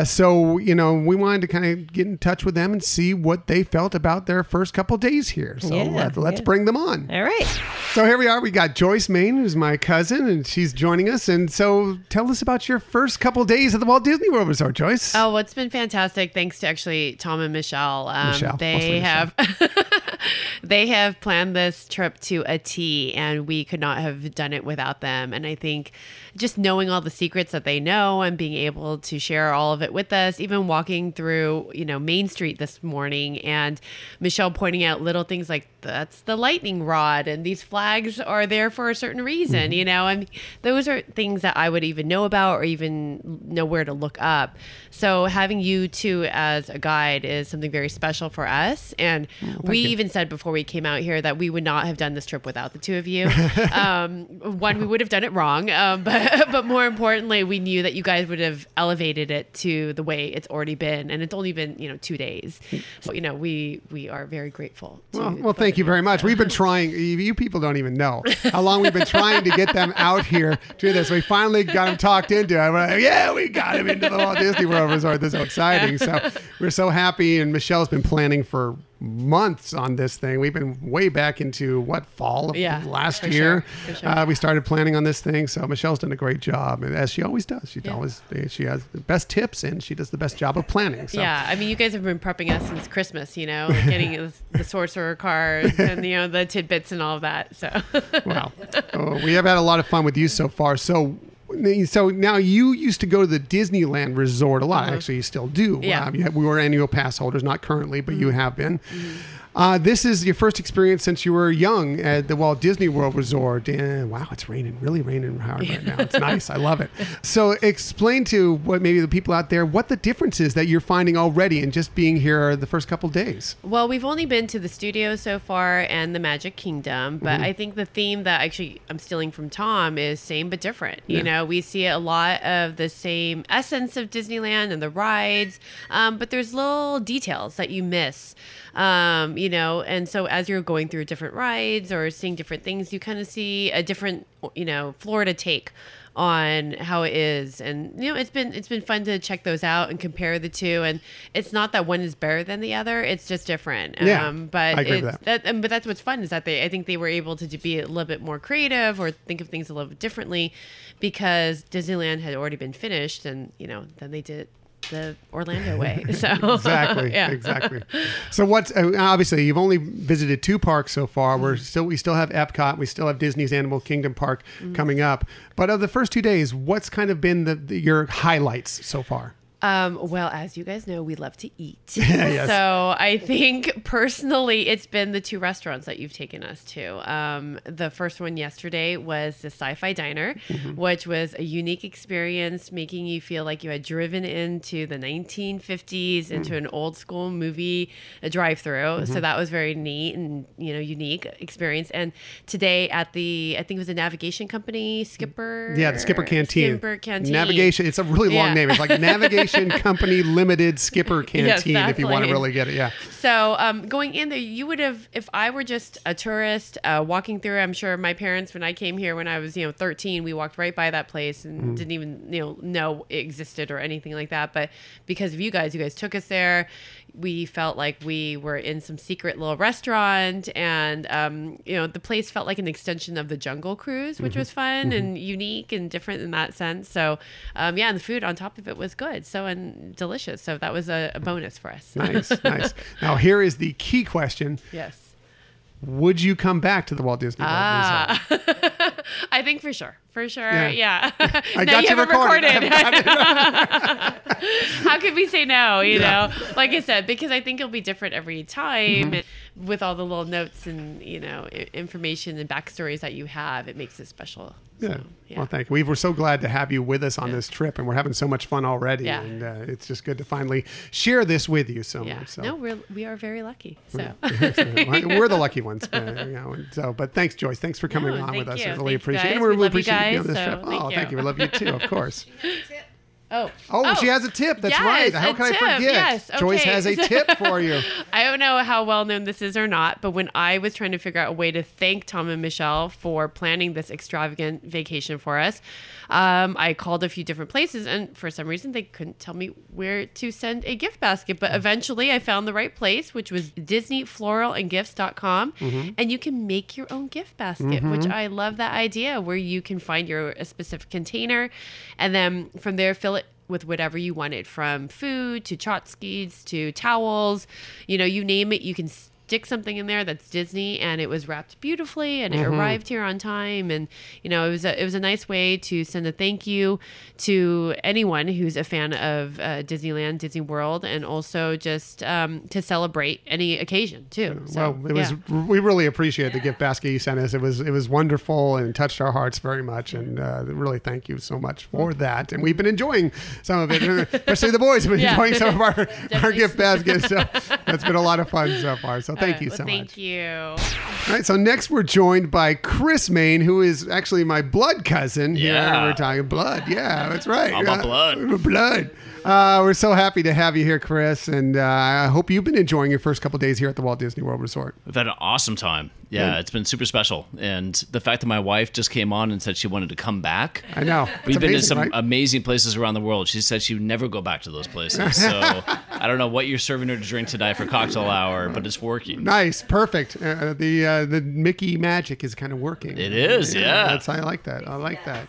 So we wanted to kind of get in touch with them and see what they felt about their first couple days here. So let's bring them on. All right. So here we are. We got Joyce Main, who's my cousin, and she's joining us. And so tell us about your first couple days at the Walt Disney World Resort, Joyce. Oh, well, it's been fantastic. Thanks to actually Tom and Michelle. They have planned this trip to a T, and we could not have done it without them. And I think just knowing all the secrets that they know and being able to share all of it with us, even walking through, Main Street this morning, and Michelle pointing out little things like that's the lightning rod and these flags are there for a certain reason, and those are things that I would even know about or even know where to look up. So having you two as a guide is something very special for us. And we even said before we came out here that we would not have done this trip without the two of you. One, we would have done it wrong, but more importantly, we knew that you guys would have elevated it to the way it's already been, and it's only been 2 days. So we are very grateful. Well, thank you very much. We've been trying. You people don't even know how long we've been trying to get them out here to do this. We finally got them talked into it. We're like, we got him into the Walt Disney World Resort. This is so exciting. So we're so happy, and Michelle's been planning for months on this thing. We've been way back into fall of last year. Sure. We started planning on this thing. So Michelle's done a great job, and as she always does. She has the best tips, and she does the best job of planning. So. Yeah, I mean, you guys have been prepping us since Christmas. Getting the sorcerer cards and the tidbits and all of that. So wow, we have had a lot of fun with you so far. So now you used to go to the Disneyland Resort a lot. Actually, you still do. Yeah. We were annual pass holders, not currently, but you have been. This is your first experience since you were young at the Walt Disney World Resort. And wow, it's really raining hard right now. It's nice. I love it. So explain to maybe the people out there what the difference is that you're finding already in just being here the first couple days. Well, we've only been to the studio so far and the Magic Kingdom, but I think the theme that actually I'm stealing from Tom is same but different. We see a lot of the same essence of Disneyland and the rides, but there's little details that you miss. And so as you're going through different rides or seeing different things, you kind of see a different, Florida take on how it is. And, it's been fun to check those out and compare the two. And it's not that one is better than the other. It's just different. But I agree with that. But that's what's fun is that I think they were able to be a little bit more creative or think of things a little bit differently because Disneyland had already been finished and, then they did the Orlando way. So exactly. So what's obviously you've only visited 2 parks so far. We still have Epcot. We still have Disney's Animal Kingdom Park coming up. But of the first 2 days, what's kind of been your highlights so far? Well, as you guys know, we love to eat. Yes. So I think personally, it's been the 2 restaurants that you've taken us to. The first one yesterday was the Sci-Fi Diner, which was a unique experience, making you feel like you had driven into the 1950s, into an old school movie, a drive-through. So that was very neat and, unique experience. And today at I think it was the Navigation Company, Skipper. Yeah, the Skipper Canteen. Skipper Canteen. Navigation. It's a really long name. It's like Navigation Company Limited Skipper Canteen, if you want to really get it. Yeah. So going in there, you would have, if I were just a tourist walking through, I'm sure my parents, when I came here when I was 13, we walked right by that place and didn't even know it existed or anything like that. But because of you guys took us there. We felt like we were in some secret little restaurant, and the place felt like an extension of the Jungle Cruise, which was fun and unique and different in that sense. So and the food on top of it was good, and delicious. So that was a bonus for us. Nice. Now here is the key question. Yes. Would you come back to the Walt Disney World Resort? I think for sure. Yeah. I got you recorded. How could we say no? Know, like I said, because I think it'll be different every time. And with all the little notes and information and backstories that you have, it makes it special. Yeah. Well, thank you. We were so glad to have you with us on this trip, and we're having so much fun already. Yeah. And it's just good to finally share this with you so much. So. No, we are very lucky. So we're the lucky ones. But thanks, Joyce. Thanks for coming on with us. I really appreciate it. We really appreciate you on this trip. Thank you. We love you too, of course. Oh, she has a tip. That's right. How can I forget? Yes. Okay. Joyce has a tip for you. I don't know how well known this is or not, but when I was trying to figure out a way to thank Tom and Michelle for planning this extravagant vacation for us, I called a few different places, and for some reason they couldn't tell me where to send a gift basket. But eventually I found the right place, which was DisneyFloralAndGifts.com, and you can make your own gift basket, which I love that idea, where you can find a specific container, and then from there fill it with whatever you wanted, from food to tchotchkes to towels, you name it, you can stick something in there that's Disney, and it was wrapped beautifully, and it arrived here on time. And it was a nice way to send a thank you to anyone who's a fan of Disneyland, Disney World, and also just to celebrate any occasion too. So, we really appreciate the gift basket you sent us. It was wonderful and touched our hearts very much, and really thank you so much for that. And we've been enjoying some of it, especially the boys have been enjoying some of our gift baskets. So that's been a lot of fun so far. So thank you so much. Thank you. All right, so next we're joined by Chris Main, who is actually my blood cousin. Yeah. Here we're talking blood. Yeah, that's right. How about blood? Blood. We're so happy to have you here, Chris, and I hope you've been enjoying your first couple days here at the Walt Disney World Resort. We've had an awesome time. Yeah, it's been super special. And the fact that my wife just came on and said she wanted to come back. I know. We've been to some amazing places around the world. She said she would never go back to those places. So I don't know what you're serving her to drink tonight for cocktail hour, but it's working. Nice. Perfect. The Mickey magic is kind of working. It is, yeah. I like that. I like that.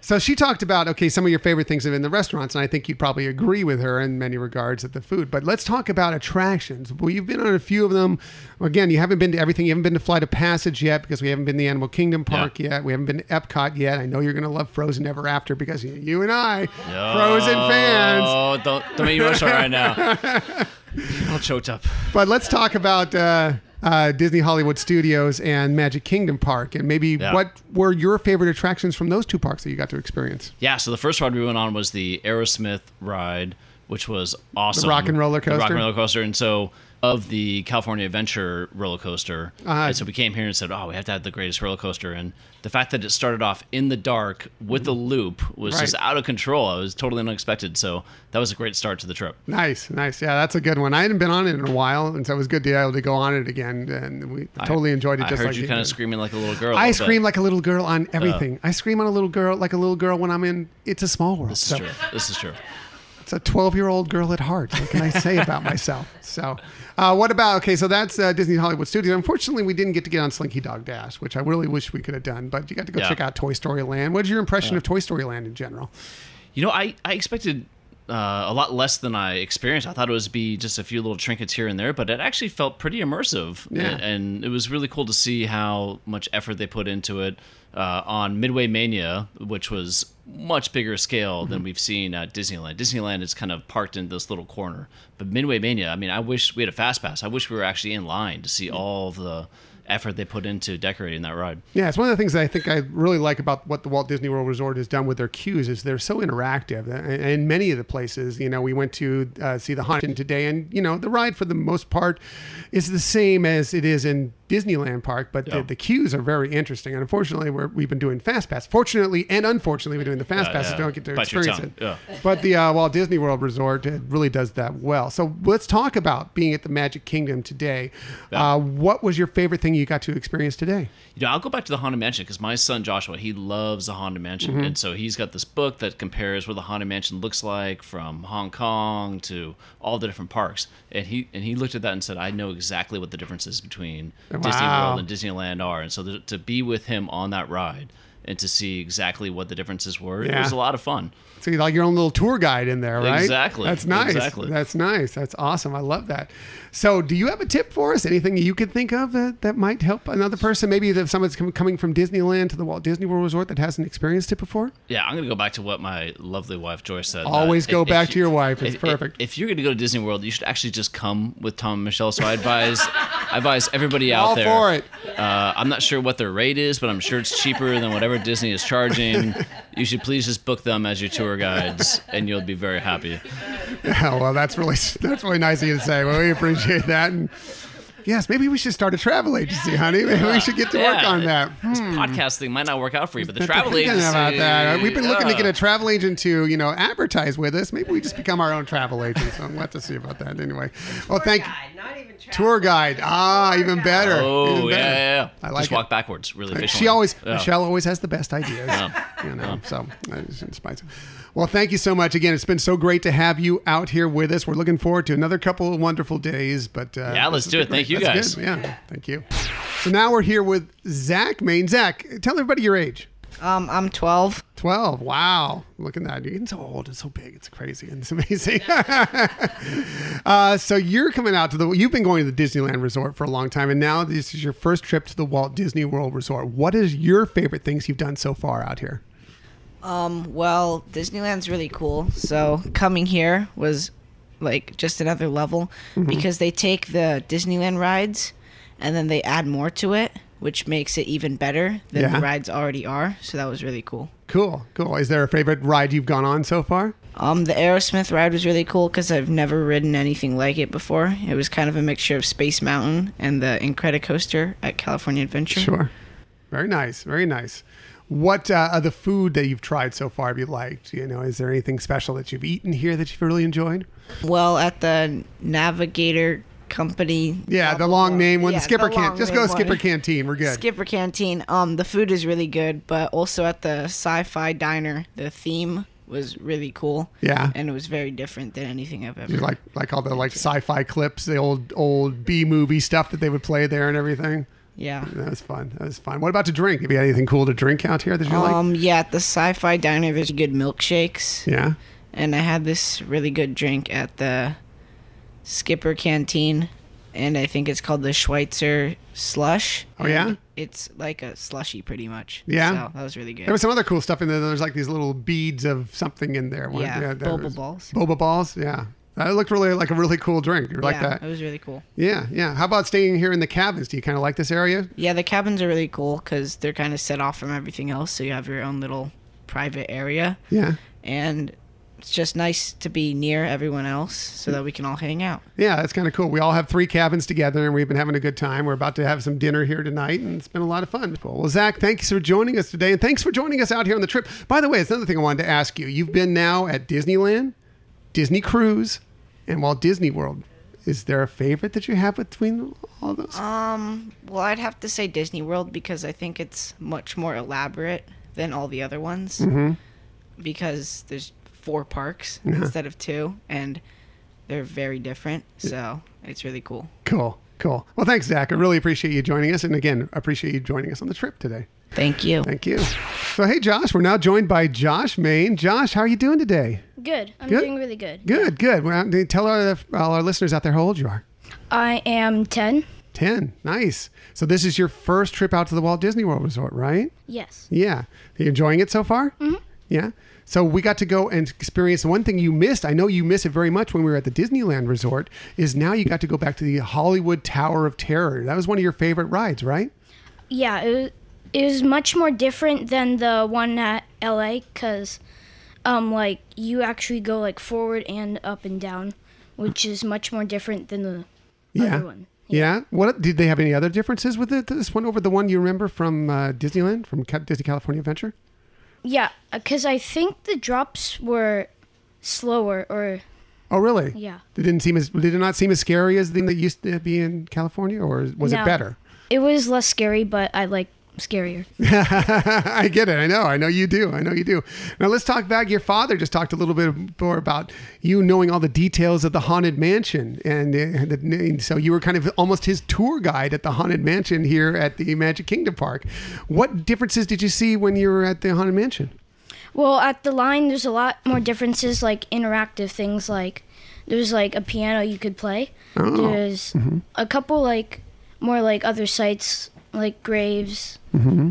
So she talked about, some of your favorite things in the restaurants, and I think you'd probably agree with her in many regards at the food. But let's talk about attractions. Well, you've been on a few of them. Again, you haven't been to everything. You haven't been to Flight of Passage yet because we haven't been to the Animal Kingdom Park yet. We haven't been to Epcot yet. I know you're going to love Frozen Ever After because you and I, Frozen fans. Oh, don't make me emotional right now. I'm all choked up. But let's talk about Disney Hollywood Studios and Magic Kingdom Park, and maybe what were your favorite attractions from those two parks that you got to experience? Yeah, so the first ride we went on was the Aerosmith ride, which was awesome. The rock and roller coaster? The rock and roller coaster. And so of the California Adventure roller coaster. And so we came here and said, we have to have the greatest roller coaster. And the fact that it started off in the dark with a loop was just out of control. It was totally unexpected. So that was a great start to the trip. Nice. Yeah, that's a good one. I hadn't been on it in a while, and so it was good to be able to go on it again. And we totally enjoyed it. I heard you kind of screaming like a little girl. I scream like a little girl on everything. I scream on a little girl like a little girl when I'm in It's a Small World. This is true. It's a 12-year-old girl at heart. What can I say about myself? So what about, so that's Disney Hollywood Studios. Unfortunately, we didn't get to get on Slinky Dog Dash, which I really wish we could have done, but you got to go check out Toy Story Land. What's your impression of Toy Story Land in general? I expected a lot less than I experienced. I thought it was be just a few little trinkets here and there, but it actually felt pretty immersive. Yeah. And it was really cool to see how much effort they put into it. On Midway Mania, which was much bigger scale than we've seen at Disneyland. Disneyland is kind of parked in this little corner. But Midway Mania, I wish we had a fast pass. I wish we were actually in line to see all the effort they put into decorating that ride. Yeah, it's one of the things that I think I really like about what the Walt Disney World Resort has done with their queues is they're so interactive. And many of the places, we went to see the Haunted today, and the ride for the most part is the same as it is in Disneyland Park, but the queues are very interesting. And unfortunately, we've been doing Fast Pass. Fortunately and unfortunately, we're doing the Fast Passes. Don't get to experience it. Yeah. But the Walt Disney World Resort really does that well. So let's talk about being at the Magic Kingdom today. Yeah. What was your favorite thing you got to experience today? I'll go back to the Haunted Mansion because my son Joshua, he loves the Haunted Mansion, and so he's got this book that compares what the Haunted Mansion looks like from Hong Kong to all the different parks. And he looked at that and said, "I know exactly what the differences between Disney World and Disneyland are." And so to be with him on that ride and to see exactly what the differences were, it was a lot of fun. So you're like your own little tour guide in there, right? Exactly. That's nice. Exactly. That's nice. That's awesome. I love that. So do you have a tip for us? Anything you could think of that might help another person? Maybe if someone's coming from Disneyland to the Walt Disney World Resort that hasn't experienced it before? Yeah, I'm going to go back to what my lovely wife Joyce said. Always go back to your wife. It's perfect. If you're going to go to Disney World, you should actually just come with Tom and Michelle. So I advise everybody out there. All for it. I'm not sure what their rate is, but I'm sure it's cheaper than whatever Disney is charging. You should please just book them as your tour guides, and you'll be very happy. Yeah, well, that's really nice of you to say. Well, we appreciate that. And yes, maybe we should start a travel agency, honey. Maybe we should get to work on that. This podcast thing might not work out for you, but the travel agency. About that. We've been looking to get a travel agent to, advertise with us. Maybe we just become our own travel agent. So we'll have to see about that anyway. Well, thank you. Not even tour guide. Even better. Oh, even better. Yeah. I like just walk backwards really efficiently. Michelle always has the best ideas. So it's inspiring. Well, thank you so much. Again, it's been so great to have you out here with us. We're looking forward to another couple of wonderful days. But let's do it. Thank you, guys. Good. Yeah, thank you. So now we're here with Zach Main. Zach, tell everybody your age. I'm 12. 12. Wow. Look at that. You're getting so old and so big. It's crazy. And it's amazing. So you're coming out you've been going to the Disneyland Resort for a long time, and now this is your first trip to the Walt Disney World Resort. What is your favorite things you've done so far out here? Well, Disneyland's really cool. So coming here was like just another level because they take the Disneyland rides and then they add more to it. which makes it even better than the rides already are. So that was really cool. Cool. Is there a favorite ride you've gone on so far? The Aerosmith ride was really cool because I've never ridden anything like it before. It was kind of a mixture of Space Mountain and the Incredicoaster at California Adventure. Sure. Very nice. Very nice. What are the food that you've tried so far have you liked? Is there anything special that you've eaten here that you've really enjoyed? Well, at the Navigator Company. Yeah, the long name one. Skipper Canteen. Just go Skipper Canteen. We're good. Skipper Canteen. The food is really good, but also at the Sci-Fi Diner, the theme was really cool. Yeah. And it was very different than anything I've ever. You like all the sci-fi clips, the old B-movie stuff that they would play there and everything. Yeah. That was fun. What about to drink? Have you had anything cool to drink out here that you like? Yeah, at the Sci-Fi Diner, there's good milkshakes. Yeah. And I had this really good drink at the Skipper Canteen, and I think it's called the Schweitzer Slush. Oh, yeah? It's like a slushy, pretty much. Yeah? So that was really good. There was some other cool stuff in there. There's like these little beads of something in there. Boba balls. Boba balls, yeah. That looked really like a really cool drink. You like that? It was really cool. Yeah. How about staying here in the cabins? Do you kind of like this area? Yeah, the cabins are really cool because they're kind of set off from everything else, so you have your own little private area. Yeah. And it's just nice to be near everyone else so that we can all hang out. Yeah, that's kind of cool. We all have 3 cabins together, and we've been having a good time. We're about to have some dinner here tonight, and it's been a lot of fun. Cool. Well, Zach, thanks for joining us today, and thanks for joining us out here on the trip. By the way, it's another thing I wanted to ask you. You've been now at Disneyland, Disney Cruise, and Walt Disney World. Is there a favorite that you have between all those? Well, I'd have to say Disney World because I think it's much more elaborate than all the other ones. Mm-hmm. Because there's 4 parks instead of 2, and they're very different. So it's really cool. Cool. Well, thanks, Zach. I really appreciate you joining us. And again, appreciate you joining us on the trip today. Thank you. So, hey, Josh, we're now joined by Josh Main. Josh, how are you doing today? Good. I'm doing really good. Good. Well, tell all our listeners out there how old you are. I am 10. 10. Nice. So this is your first trip out to the Walt Disney World Resort, right? Yes. Yeah. Are you enjoying it so far? Mm-hmm. Yeah. So we got to go and experience one thing you missed. I know you miss it very much when we were at the Disneyland Resort, is now you got to go back to the Hollywood Tower of Terror. That was one of your favorite rides, right? Yeah, it was much more different than the one at LA because you actually go forward and up and down, which is much more different than the other one. Yeah. What did they have any other differences with this one over the one you remember from Disneyland, from Disney California Adventure? Yeah, because I think the drops were slower or... Oh, really? Yeah. Did it not seem as scary as they used to be in California, or was it better? It was less scary, but I like scarier. I get it. I know you do. Now let's talk back. Your father just talked a little bit more about you knowing all the details of the Haunted Mansion. And so you were kind of almost his tour guide at the Haunted Mansion here at the Magic Kingdom Park. What differences did you see when you were at the Haunted Mansion? Well, at the line, there's a lot more differences, like interactive things, like there's a piano you could play. Oh. There's a couple more other sites like graves. Mm-hmm.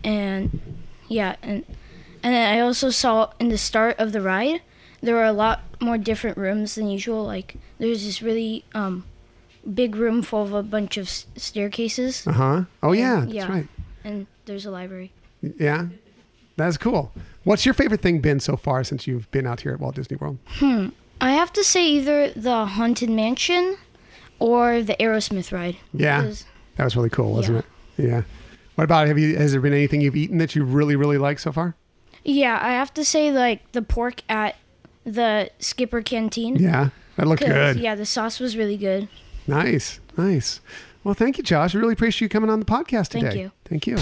And I also saw in the start of the ride, there were a lot more different rooms than usual. There's this really big room full of a bunch of staircases. Uh-huh. Oh, yeah, that's right. And there's a library. Yeah, that's cool. What's your favorite thing been so far since you've been out here at Walt Disney World? I have to say either the Haunted Mansion or the Aerosmith ride. Yeah, that was really cool, wasn't it? Yeah. What about, has there been anything you've eaten that you really, really like so far? Yeah, I have to say the pork at the Skipper Canteen. Yeah, that looked good. Yeah, the sauce was really good. Nice. Well, thank you, Josh. I really appreciate you coming on the podcast today. Thank you.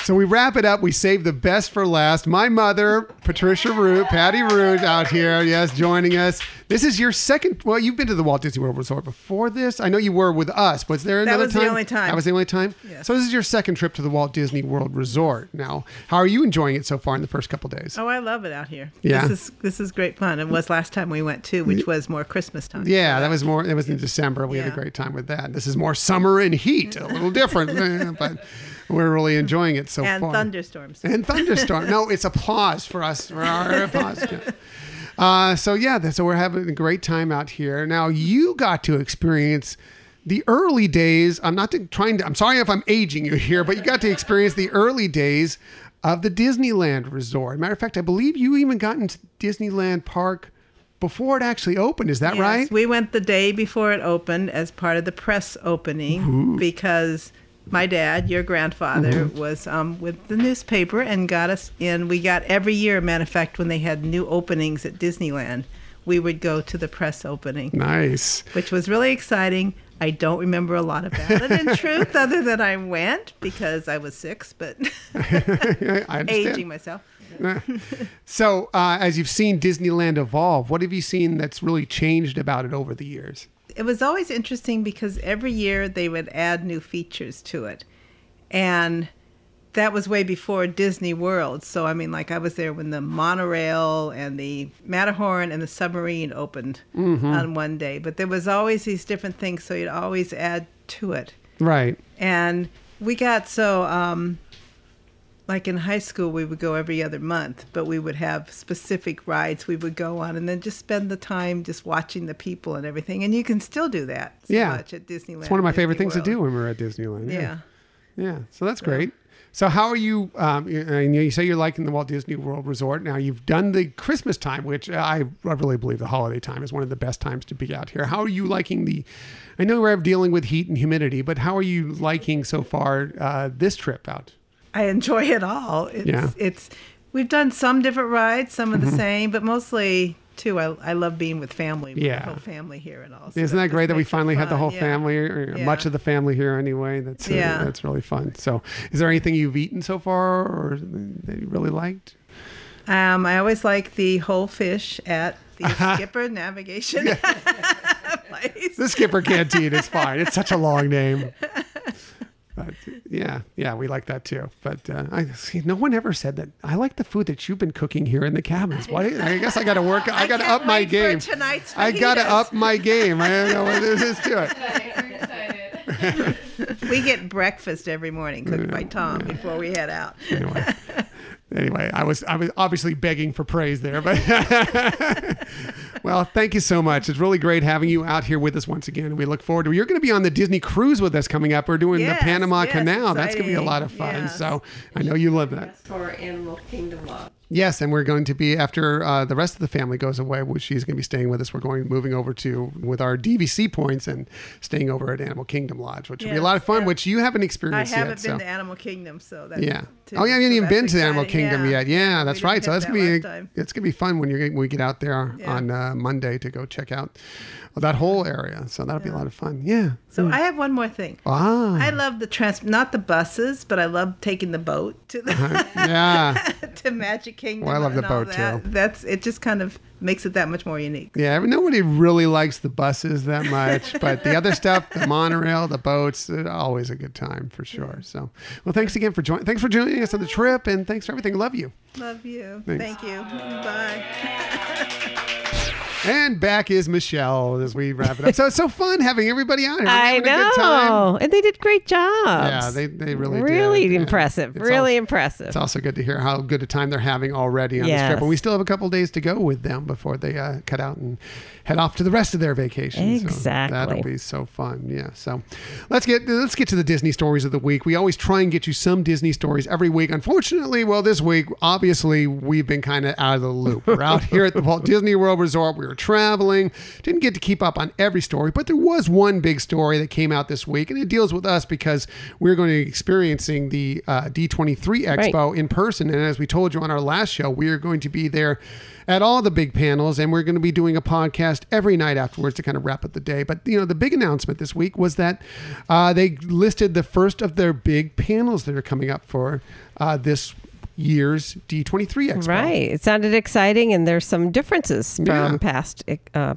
So we wrap it up. We saved the best for last. My mother, Patty Root, out here, joining us. This is your second. Well, you've been to the Walt Disney World Resort before this. I know you were with us. Was there another time? That was the only time. That was the only time? Yes. So this is your second trip to the Walt Disney World Resort. Now, how are you enjoying it so far in the first couple days? Oh, I love it out here. Yeah. This is great fun. It was last time we went too, which was more Christmas time. Yeah, it was in December. We had a great time with that. This is more summer and heat. A little different, but we're really enjoying it so far. And thunderstorms. No, it's applause for us. For our applause. So we're having a great time out here. Now, you got to experience the early days, I'm sorry if I'm aging you here, but you got to experience the early days of the Disneyland Resort. Matter of fact, I believe you even got into Disneyland Park before it actually opened. Is that right? We went the day before it opened as part of the press opening because my dad, your grandfather, was with the newspaper and got us in. We got every year, matter of fact, when they had new openings at Disneyland, we would go to the press opening. Nice. Which was really exciting. I don't remember a lot about it in truth, other than I went because I was 6, but I aging myself. So, as you've seen Disneyland evolve, what have you seen that's really changed about it over the years? It was always interesting because every year they would add new features to it. And that was way before Disney World. So, I mean, like I was there when the monorail and the Matterhorn and the submarine opened on one day. But there was always these different things, so you'd always add to it. Right. And we got so, like in high school, we would go every other month, but we would have specific rides we would go on and then just spend the time just watching the people and everything. And you can still do that so much at Disneyland. It's one of my favorite Disney things World. to do when we're at Disneyland. Yeah. Yeah. So that's great. So how are you, you say you're liking the Walt Disney World Resort. Now you've done the Christmas time, which I really believe the holiday time is one of the best times to be out here. How are you liking I know we're dealing with heat and humidity, but how are you liking so far this trip out? I enjoy it all. We've done some different rides, some of the same, but mostly too, I love being with family. With the whole family here and all. So isn't that great that we makes it finally had the fun. whole family, or much of the family here anyway? That's really fun. So is there anything you've eaten so far or that you really liked? I always like the whole fish at the Skipper Navigation place. The Skipper Canteen is fine. It's such a long name. But we like that too. But I see no one ever said that. I like the food that you've been cooking here in the cabins. I guess I got to work. I got to up my game. I got to up my game. I don't know what this is to it. We get breakfast every morning cooked by Tom before we head out. Anyway, I was obviously begging for praise there, but well, thank you so much. It's really great having you out here with us once again. And we look forward to you're going to be on the Disney cruise with us coming up. We're doing the Panama Canal. Exciting. That's going to be a lot of fun. Yes. So I know you love that. For Animal Kingdom Lodge. Yes, and we're going to be, after the rest of the family goes away, which she's going to be staying with us, we're moving over to, with our DVC points and staying over at Animal Kingdom Lodge, which will be a lot of fun, which you haven't experienced yet. I haven't been to Animal Kingdom, so that's... Yeah. You haven't even been to the Animal Kingdom yet. Yeah, that's right. So it's going to be fun when we get out there on Monday to go check out that whole area. So that'll be a lot of fun. Yeah. So I have one more thing. I love the not the buses, but I love taking the boat to the to Magic Kingdom. Well, I love the boat too. It just kind of makes it that much more unique. Yeah, nobody really likes the buses that much, but the other stuff, the monorail, the boats, always a good time for sure. So, well, thanks again for joining us on the trip, and thanks for everything. Love you. Love you. Thank you. Bye. And back is Michelle as we wrap it up. So it's so fun having everybody out here. I know. A good time. And they did great jobs. Yeah, they really did. Really impressive. Impressive. It's also good to hear how good a time they're having already on this trip. And we still have a couple days to go with them before they cut out and head off to the rest of their vacation. Exactly. So that'll be so fun. Yeah. So let's get to the Disney stories of the week. We always try and get you some Disney stories every week. Unfortunately, this week, obviously, we've been kind of out of the loop. We're out here at the Walt Disney World Resort. We were traveling, didn't get to keep up on every story, but there was one big story that came out this week, and it deals with us because we're going to be experiencing the D23 Expo in person. And as we told you on our last show, we are going to be there at all the big panels, and we're going to be doing a podcast every night afterwards to kind of wrap up the day. But the big announcement this week was that they listed the first of their big panels that are coming up for this year's D23 Expo. Right. It sounded exciting, and there's some differences from past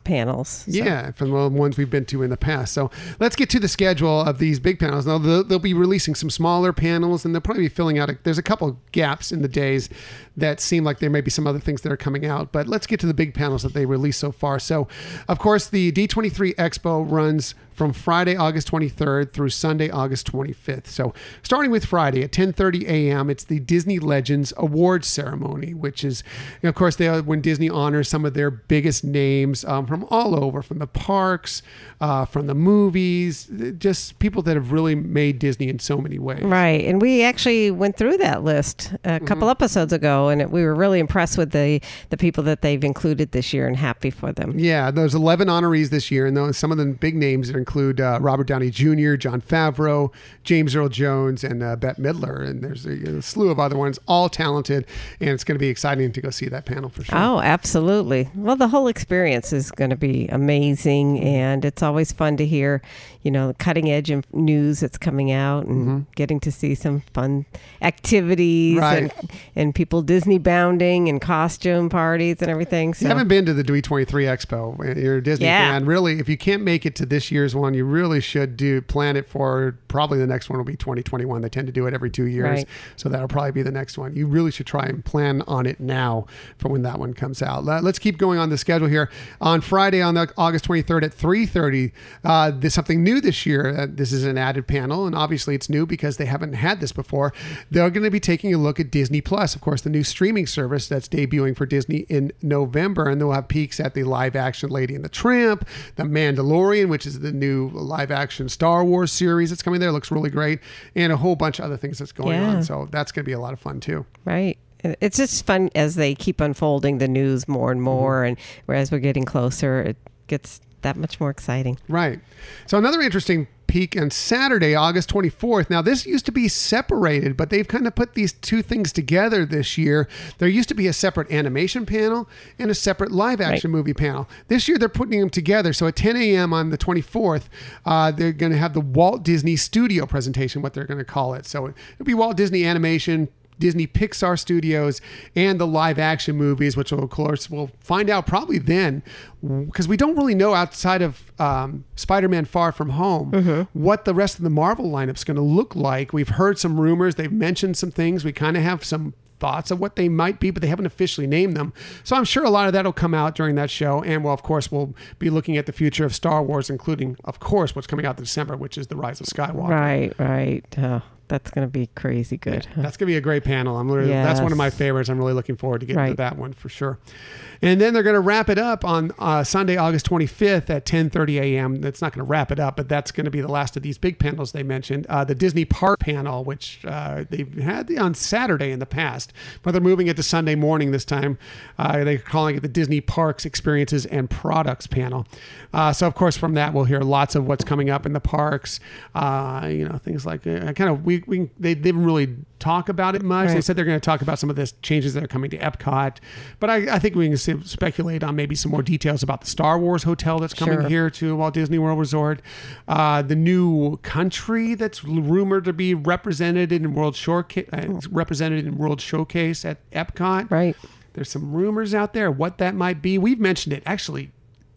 panels. So. Yeah, from the ones we've been to in the past. So let's get to the schedule of these big panels. Now, they'll be releasing some smaller panels, and they'll probably be filling out. There's a couple gaps in the days that seem like there may be some other things that are coming out. But let's get to the big panels that they released so far. So, of course, the D23 Expo runs from Friday, August 23rd through Sunday, August 25th. So starting with Friday at 10:30 a.m., it's the Disney Legends Awards Ceremony, which is, of course, when Disney honors some of their biggest names from all over, from the parks, from the movies, just people that have really made Disney in so many ways. Right. And we actually went through that list a couple episodes ago, and we were really impressed with the people that they've included this year and happy for them. Yeah, there's 11 honorees this year, and some of the big names that include Robert Downey Jr., Jon Favreau, James Earl Jones, and Bette Midler. And there's a slew of other ones, all talented, and it's going to be exciting to go see that panel for sure. Oh, absolutely. Well, the whole experience is going to be amazing, and it's always fun to hear, the cutting edge news that's coming out and getting to see some fun activities and people Disney bounding and costume parties and everything. So. You haven't been to the D23 Expo. You're a Disney fan. Really, if you can't make it to this year's one, you really should plan it for probably the next one will be 2021. They tend to do it every 2 years. Right. So that'll probably be the next one. You really should try and plan on it now for when that one comes out. Let's keep going on the schedule here. On Friday, on August 23rd at 3:30, there's something new this year. This is an added panel, and obviously it's new because they haven't had this before. They're going to be taking a look at Disney Plus, of course, the new streaming service that's debuting for Disney in November, and they'll have peeks at the live-action Lady and the Tramp, The Mandalorian, which is the new live-action Star Wars series that's coming there. It looks really great, and a whole bunch of other things that's going on. So that's going to be a lot of fun too. Right. It's just fun as they keep unfolding the news more and more, and whereas we're getting closer, it gets that much more exciting. Right. So another interesting peak on Saturday, August 24th. Now, this used to be separated, but they've kind of put these two things together this year. There used to be a separate animation panel and a separate live action movie panel. This year, they're putting them together. So at 10 a.m. on the 24th, they're going to have the Walt Disney Studio presentation, what they're going to call it. So it'll be Walt Disney Animation, Disney Pixar Studios, and the live action movies, which of course we'll find out probably then, because we don't really know outside of Spider-Man Far From Home what the rest of the Marvel lineup's going to look like. We've heard some rumors. They've mentioned some things. We kind of have some thoughts of what they might be, but they haven't officially named them. So I'm sure a lot of that will come out during that show. And well, of course, we'll be looking at the future of Star Wars, including, of course, what's coming out in December, which is The Rise of Skywalker. Right. Oh, that's going to be crazy good. Yeah, that's going to be a great panel. That's one of my favorites. I'm really looking forward to getting to that one for sure. And then they're going to wrap it up on Sunday, August 25th at 10:30 a.m. That's not going to wrap it up, but that's going to be the last of these big panels they mentioned. The Disney Park panel, which they've had on Saturday in the past, but they're moving it to Sunday morning this time. They're calling it the Disney Parks Experiences and Products panel. So, of course, from that, we'll hear lots of what's coming up in the parks, things like they didn't really talk about it much. Right. They said they're going to talk about some of the changes that are coming to Epcot, but I think we can speculate on maybe some more details about the Star Wars hotel that's coming here to Walt Disney World Resort, the new country that's rumored to be represented in World Showcase at Epcot. Right. There's some rumors out there what that might be. We've mentioned it actually.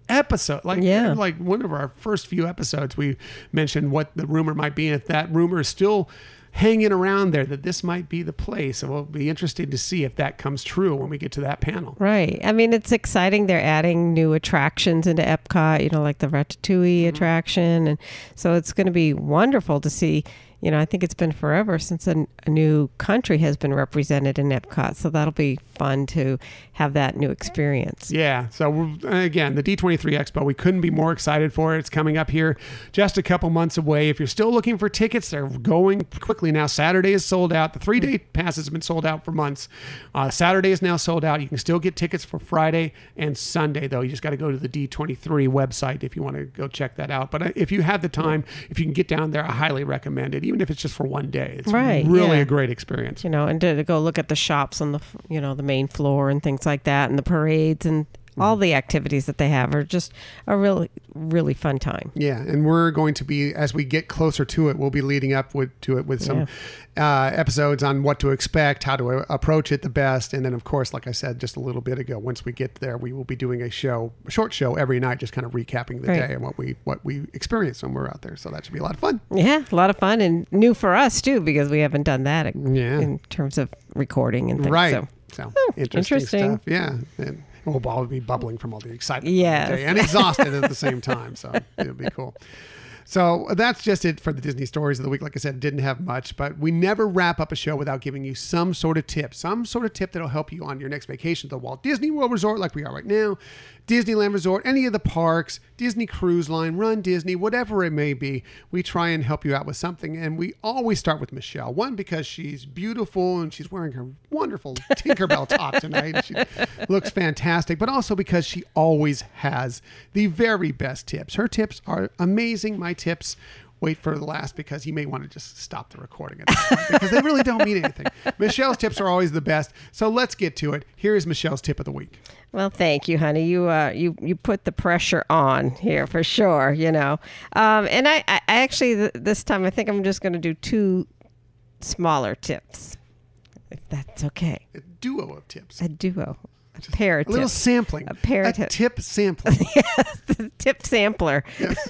Like one of our first few episodes, we mentioned what the rumor might be, and if that rumor is still hanging around there, that this might be the place. So we'll be interested to see if that comes true when we get to that panel. Right. I mean, it's exciting. They're adding new attractions into Epcot, like the Ratatouille attraction. And so it's going to be wonderful to see. I think it's been forever since a new country has been represented in Epcot. So that'll be fun to have that new experience. Yeah. So again, the D23 Expo, we couldn't be more excited for it. It's coming up here just a couple months away. If you're still looking for tickets, they're going quickly now. Saturday is sold out. The 3-day passes have been sold out for months. Saturday is now sold out. You can still get tickets for Friday and Sunday, though. You just got to go to the D23 website if you want to go check that out. But if you have the time, if you can get down there, I highly recommend it. Even if it's just for one day. It's really a great experience. And to go look at the shops on the, the main floor and things like that, and the parades and all the activities that they have are just a really, really fun time. Yeah, and we're going to be, as we get closer to it, we'll be leading up to it with some episodes on what to expect, how to approach it the best, and then, of course, like I said just a little bit ago, once we get there, we will be doing a short show every night, just kind of recapping the day and what we experienced when we're out there. So that should be a lot of fun. Yeah, a lot of fun, and new for us too, because we haven't done that in terms of recording and things. Right. So. So interesting stuff. Yeah. And we'll all be bubbling from all the excitement Yes. of the day and exhausted at the same time. So it'll be cool. So that's just it for the Disney Stories of the Week. Like I said, didn't have much, but we never wrap up a show without giving you some sort of tip that'll help you on your next vacation to the Walt Disney World Resort like we are right now, Disneyland Resort, any of the parks, Disney Cruise Line, Run Disney, whatever it may be. We try and help you out with something. And we always start with Michelle. One, because she's beautiful and she's wearing her wonderful Tinkerbell top tonight. She looks fantastic, but also because she always has the very best tips. Her tips are amazing. My tips, wait for the last because you may want to just stop the recording at this point because they really don't mean anything. Michelle's tips are always the best. So let's get to it. Here is Michelle's tip of the week. Well, thank you, honey. You put the pressure on here for sure, you know. And I actually, this time, I think I'm just going to do 2 smaller tips, if that's okay. A duo of tips. A duo. A pair of tips. A little sampling. A pair of tips. Tip sampling. Yes, the tip sampler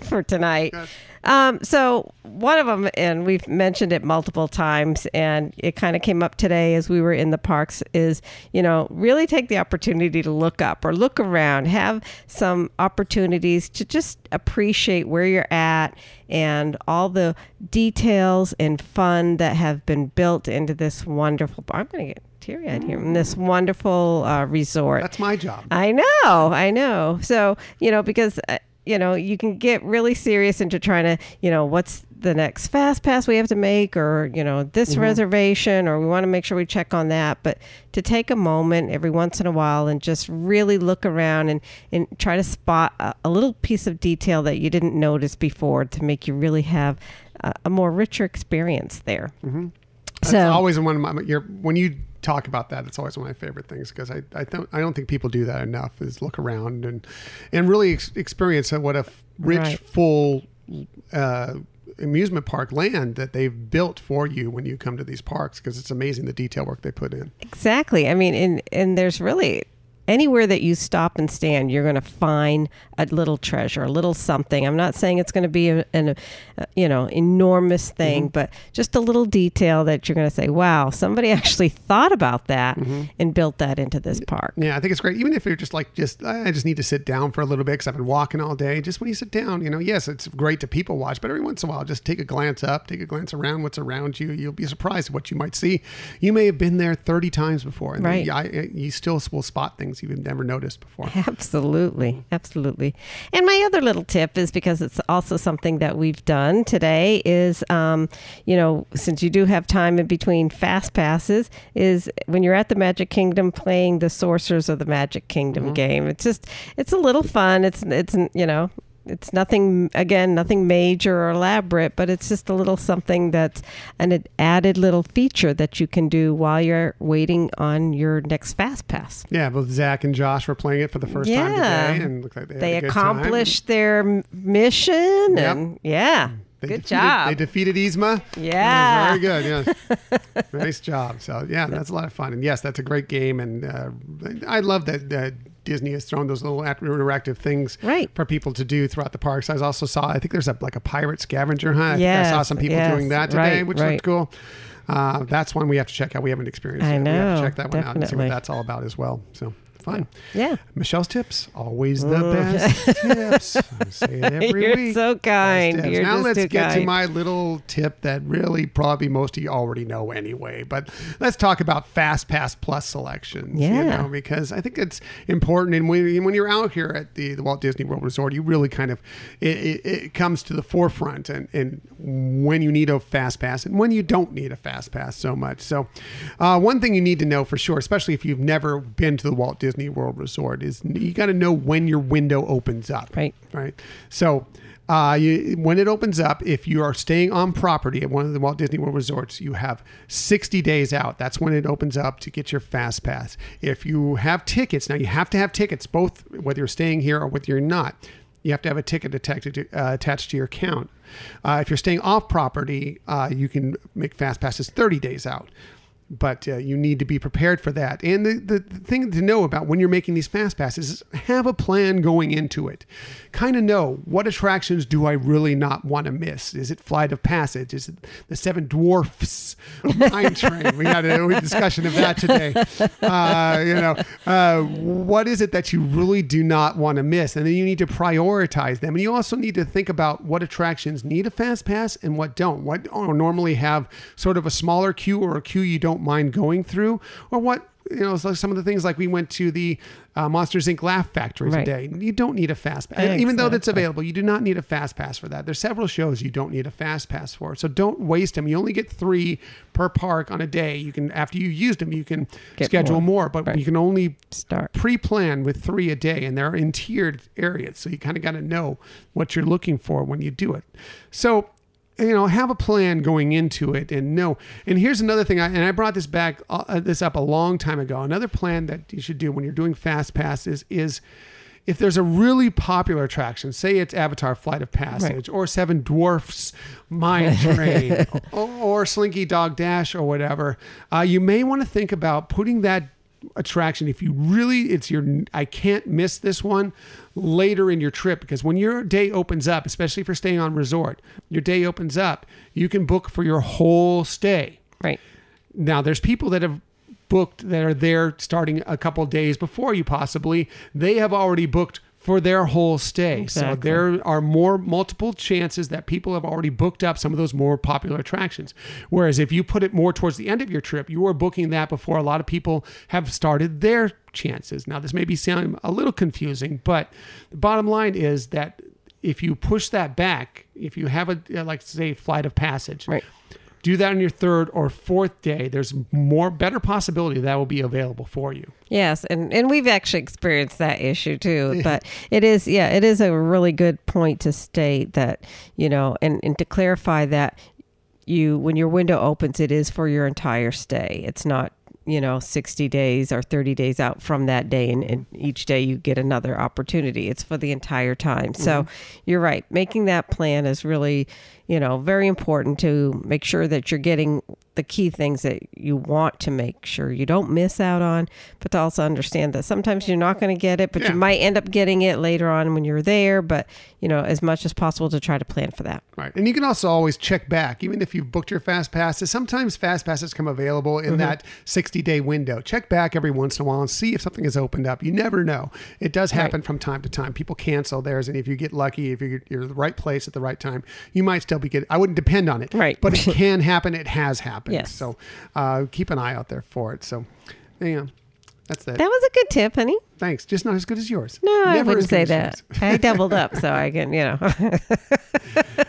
for tonight. Yes. So one of them, and we've mentioned it multiple times, and it kind of came up today as we were in the parks, is, you know, really take the opportunity to look up or look around, have some opportunities to just appreciate where you're at and all the details and fun that have been built into this wonderful, I'm going to get teary-eyed here, in this wonderful resort. That's my job. I know. So, you know, because, you know, you can get really serious into trying to, you know, what's the next fast pass we have to make, or, you know, this reservation, or we want to make sure we check on that. But to take a moment every once in a while and just really look around and try to spot a little piece of detail that you didn't notice before to make you really have a more richer experience there. Mm-hmm. That's always one of my, when you talk about that, it's always one of my favorite things, because I don't think people do that enough, is look around and really experience what a rich, full amusement park land that they've built for you when you come to these parks, because it's amazing the detail work they put in. Exactly. I mean, and there's really anywhere that you stop and stand, you're going to find a little treasure, a little something. I'm not saying it's going to be an enormous thing, but just a little detail that you're going to say, wow, somebody actually thought about that and built that into this park. Yeah, I think it's great. Even if you're I just need to sit down for a little bit because I've been walking all day. Just when you sit down, you know, yes, it's great to people watch, but every once in a while, just take a glance up, take a glance around what's around you. You'll be surprised at what you might see. You may have been there 30 times before, and you still will spot things you've never noticed before. Absolutely. And my other little tip is, because it's also something that we've done today, is, you know, since you do have time in between fast passes, is when you're at the Magic Kingdom playing the Sorcerers of the Magic Kingdom game. It's a little fun. It's you know, it's nothing major or elaborate, but it's just a little something that's an added little feature that you can do while you're waiting on your next fast pass. Yeah, both Zach and Josh were playing it for the first time today, and looked like they had a good accomplished their mission, and good job. They defeated Yzma. Yeah. Very good. Yeah. Nice job. So, yeah, that's a lot of fun. And yes, that's a great game. And I love that Disney has thrown those little interactive things for people to do throughout the parks. I also saw, I think there's a pirate scavenger hunt. I saw some people doing that today, which looked cool. That's one we have to check out. We haven't experienced it. We have to check that one out and see what that's all about as well. So. Fun. Yeah. Michelle's tips, always the best tips. I say it every week. You're so kind. Now let's get to my little tip that really probably most of you already know anyway. But let's talk about Fast Pass Plus selections. Yeah. You know, because I think it's important. And when you're out here at the Walt Disney World Resort, you really kind of, it comes to the forefront and when you need a Fast Pass and when you don't need a Fast Pass so much. So one thing you need to know for sure, especially if you've never been to the Walt Disney World Resort, is you got to know when your window opens up. Right. So when it opens up, if you are staying on property at one of the Walt Disney World Resorts, you have 60 days out. That's when it opens up to get your Fast Pass. If you have tickets, now you have to have tickets, both whether you're staying here or whether you're not. You have to have a ticket attached to your account. If you're staying off property, you can make Fast Passes 30 days out. but you need to be prepared for that. And the thing to know about when you're making these fast passes is have a plan going into it. Kind of know, what attractions do I really not want to miss? Is it Flight of Passage? Is it the Seven Dwarfs Mine Train? We had a discussion of that today. What is it that you really do not want to miss? And then you need to prioritize them. And you also need to think about what attractions need a fast pass and what don't. What normally have sort of a smaller queue or a queue you don't mind going through, or what, so some of the things like we went to the Monsters Inc. Laugh Factory today. You don't need a fast pass. Even though that's available, you do not need a fast pass for that. There's several shows you don't need a fast pass for. So don't waste them. You only get 3 per park on a day. You can, after you used them, you can schedule more, but you can only pre-plan with 3 a day, and they're in tiered areas. So you kind of got to know what you're looking for when you do it. So have a plan going into it and know. And here's another thing, I brought this up a long time ago. Another plan that you should do when you're doing fast passes is if there's a really popular attraction, say it's Avatar Flight of Passage or Seven Dwarfs Mine Train or Slinky Dog Dash or whatever, you may want to think about putting that attraction, if you really, I can't miss this one, later in your trip, because when your day opens up, especially for staying on resort, your day opens up, you can book for your whole stay. Right. Now, there's people that have booked that are there starting a couple of days before you possibly. They have already booked for their whole stay. Exactly. So there are multiple chances that people have already booked up some of those more popular attractions. Whereas if you put it more towards the end of your trip, you are booking that before a lot of people have started their chances. Now, this may be sounding a little confusing, but the bottom line is that if you push that back, if you have like say Flight of Passage, do that on your 3rd or 4th day, there's better possibility that will be available for you. Yes, and we've actually experienced that issue too. But it is a really good point to state that, and to clarify that when your window opens, it is for your entire stay. It's not 60 days or 30 days out from that day, and each day you get another opportunity. It's for the entire time. So you're right. Making that plan is really, very important to make sure that you're getting the key things that you want to make sure you don't miss out on, but to also understand that sometimes you're not going to get it, but you might end up getting it later on when you're there. But, as much as possible to try to plan for that. Right. And you can also always check back, even if you've booked your fast passes. Sometimes fast passes come available in that 60-day window. Check back every once in a while and see if something has opened up. You never know. It does happen from time to time. People cancel theirs. And if you get lucky, if you're in the right place at the right time, you might still be getting, I wouldn't depend on it. Right. But it can happen. It has happened. Yes. So keep an eye out there for it. So, that's that. That was a good tip, honey. Thanks. Just not as good as yours. No, I wouldn't say that. I doubled up so I can,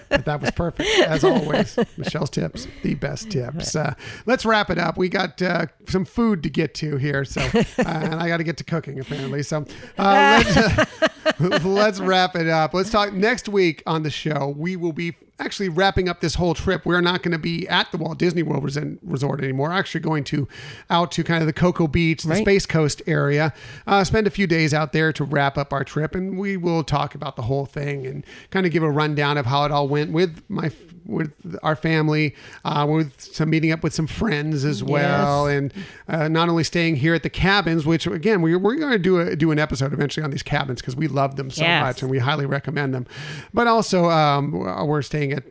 But that was perfect, as always. Michelle's tips, the best tips. Let's wrap it up. We got some food to get to here, so and I got to get to cooking, apparently. So let's wrap it up. Let's talk next week on the show. We will be actually wrapping up this whole trip. We're not going to be at the Walt Disney World Resort anymore. We're actually going out to kind of the Cocoa Beach, the Space Coast area, spend a few days out there to wrap up our trip, and we will talk about the whole thing and kind of give a rundown of how it all went with our family, with some meeting up with some friends as well, and not only staying here at the cabins, which again we're going to do an episode eventually on these cabins because we love them so much and we highly recommend them, but also we're staying at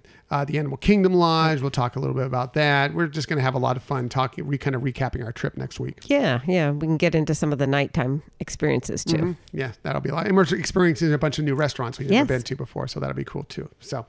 the Animal Kingdom Lodge. We'll talk a little bit about that. We're just going to have a lot of fun talking, kind of recapping our trip next week. Yeah. We can get into some of the nighttime experiences too. Mm-hmm. Yeah, that'll be a lot. And we're experiencing a bunch of new restaurants we've never been to before, so that'll be cool too. So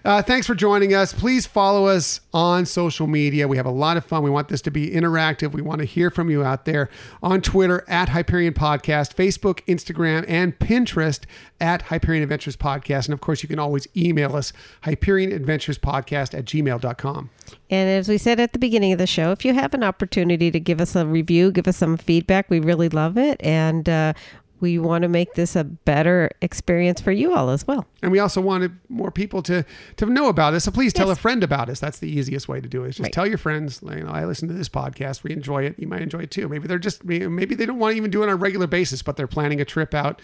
thanks for joining us. Please follow us on social media. We have a lot of fun. We want this to be interactive. We want to hear from you out there on Twitter at Hyperion Podcast, Facebook, Instagram, and Pinterest at Hyperion Adventures Podcast. And of course, you can always email us, HyperionAdventuresPodcast@gmail.com. And as we said at the beginning of the show, if you have an opportunity to give us a review, give us some feedback, we really love it. And we want to make this a better experience for you all as well. And we also wanted more people to know about us. So please tell a friend about us. That's the easiest way to do it. Just tell your friends, I listen to this podcast. We enjoy it. You might enjoy it too. Maybe they don't want to even do it on a regular basis, but they're planning a trip out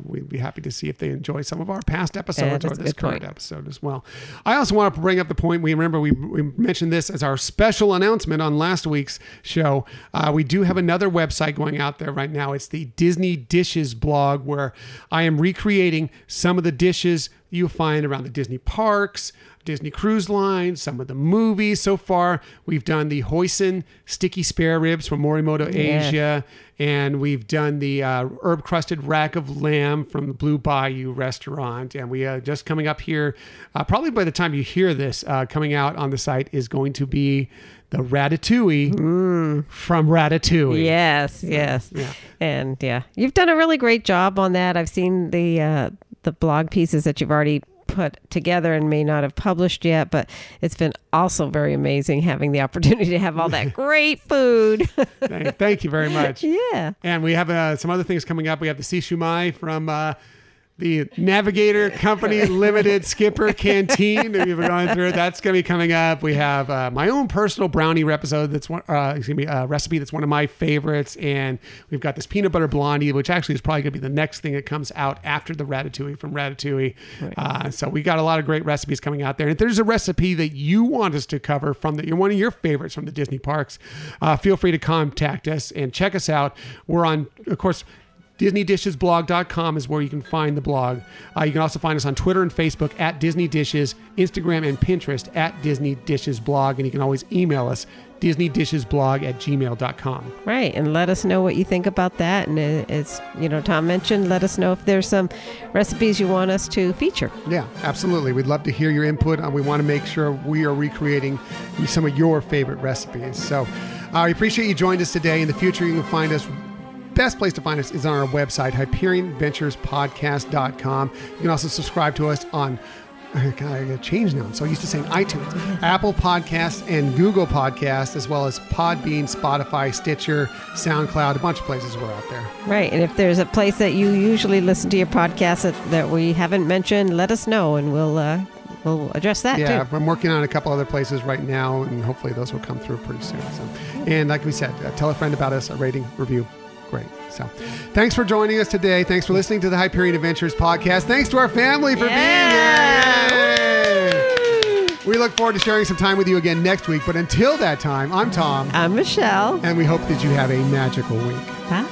we'd be happy to see if they enjoy some of our past episodes or this current point. episode as well. I also want to bring up the point. We mentioned this as our special announcement on last week's show. We do have another website going out there right now. It's the Disney Dishes blog, where I am recreating some of the dishes you'll find around the Disney parks, Disney Cruise Line, some of the movies. So far, we've done the hoisin sticky spare ribs from Morimoto Asia, and we've done the herb-crusted rack of lamb from the Blue Bayou restaurant. And we are just coming up here, probably by the time you hear this, coming out on the site is going to be the ratatouille from Ratatouille. Yes. Yeah. And you've done a really great job on that. I've seen the blog pieces that you've already put together and may not have published yet, but it's been also very amazing having the opportunity to have all that great food. Thank you very much. Yeah. And we have some other things coming up. We have the Sishumai from the Navigator Company Limited Skipper Canteen. We've been going through it. That's going to be coming up. We have my own personal brownie recipe that's one of my favorites. And we've got this peanut butter blondie, which actually is probably going to be the next thing that comes out after the ratatouille from Ratatouille. Right. So we got a lot of great recipes coming out there. And if there's a recipe that you want us to cover from one of your favorites from the Disney parks, feel free to contact us and check us out. We're on, of course, DisneyDishesBlog.com is where you can find the blog. You can also find us on Twitter and Facebook at Disney Dishes, Instagram and Pinterest at Disney Dishes Blog, and you can always email us, DisneyDishesBlog@gmail.com. Right, and let us know what you think about that. And it's, Tom mentioned, let us know if there's some recipes you want us to feature. Yeah, absolutely. We'd love to hear your input. We want to make sure we are recreating some of your favorite recipes. So we appreciate you joining us today. In the future, you can find us. Best place to find us is on our website, HyperionAdventuresPodcast.com. You can also subscribe to us on, I gotta change now. I'm so used to saying iTunes, Apple Podcasts and Google Podcasts, as well as Podbean, Spotify, Stitcher, SoundCloud, a bunch of places we're out there. Right. And if there's a place that you usually listen to your podcast that we haven't mentioned, let us know and we'll address that too. Yeah, I'm working on a couple other places right now, and hopefully those will come through pretty soon. So, and like we said, tell a friend about us, a rating, review. Great. So thanks for joining us today. Thanks for listening to the Hyperion Adventures podcast. Thanks to our family for being here. Yay! We look forward to sharing some time with you again next week. But until that time, I'm Tom. I'm Michelle. And we hope that you have a magical week. Bye.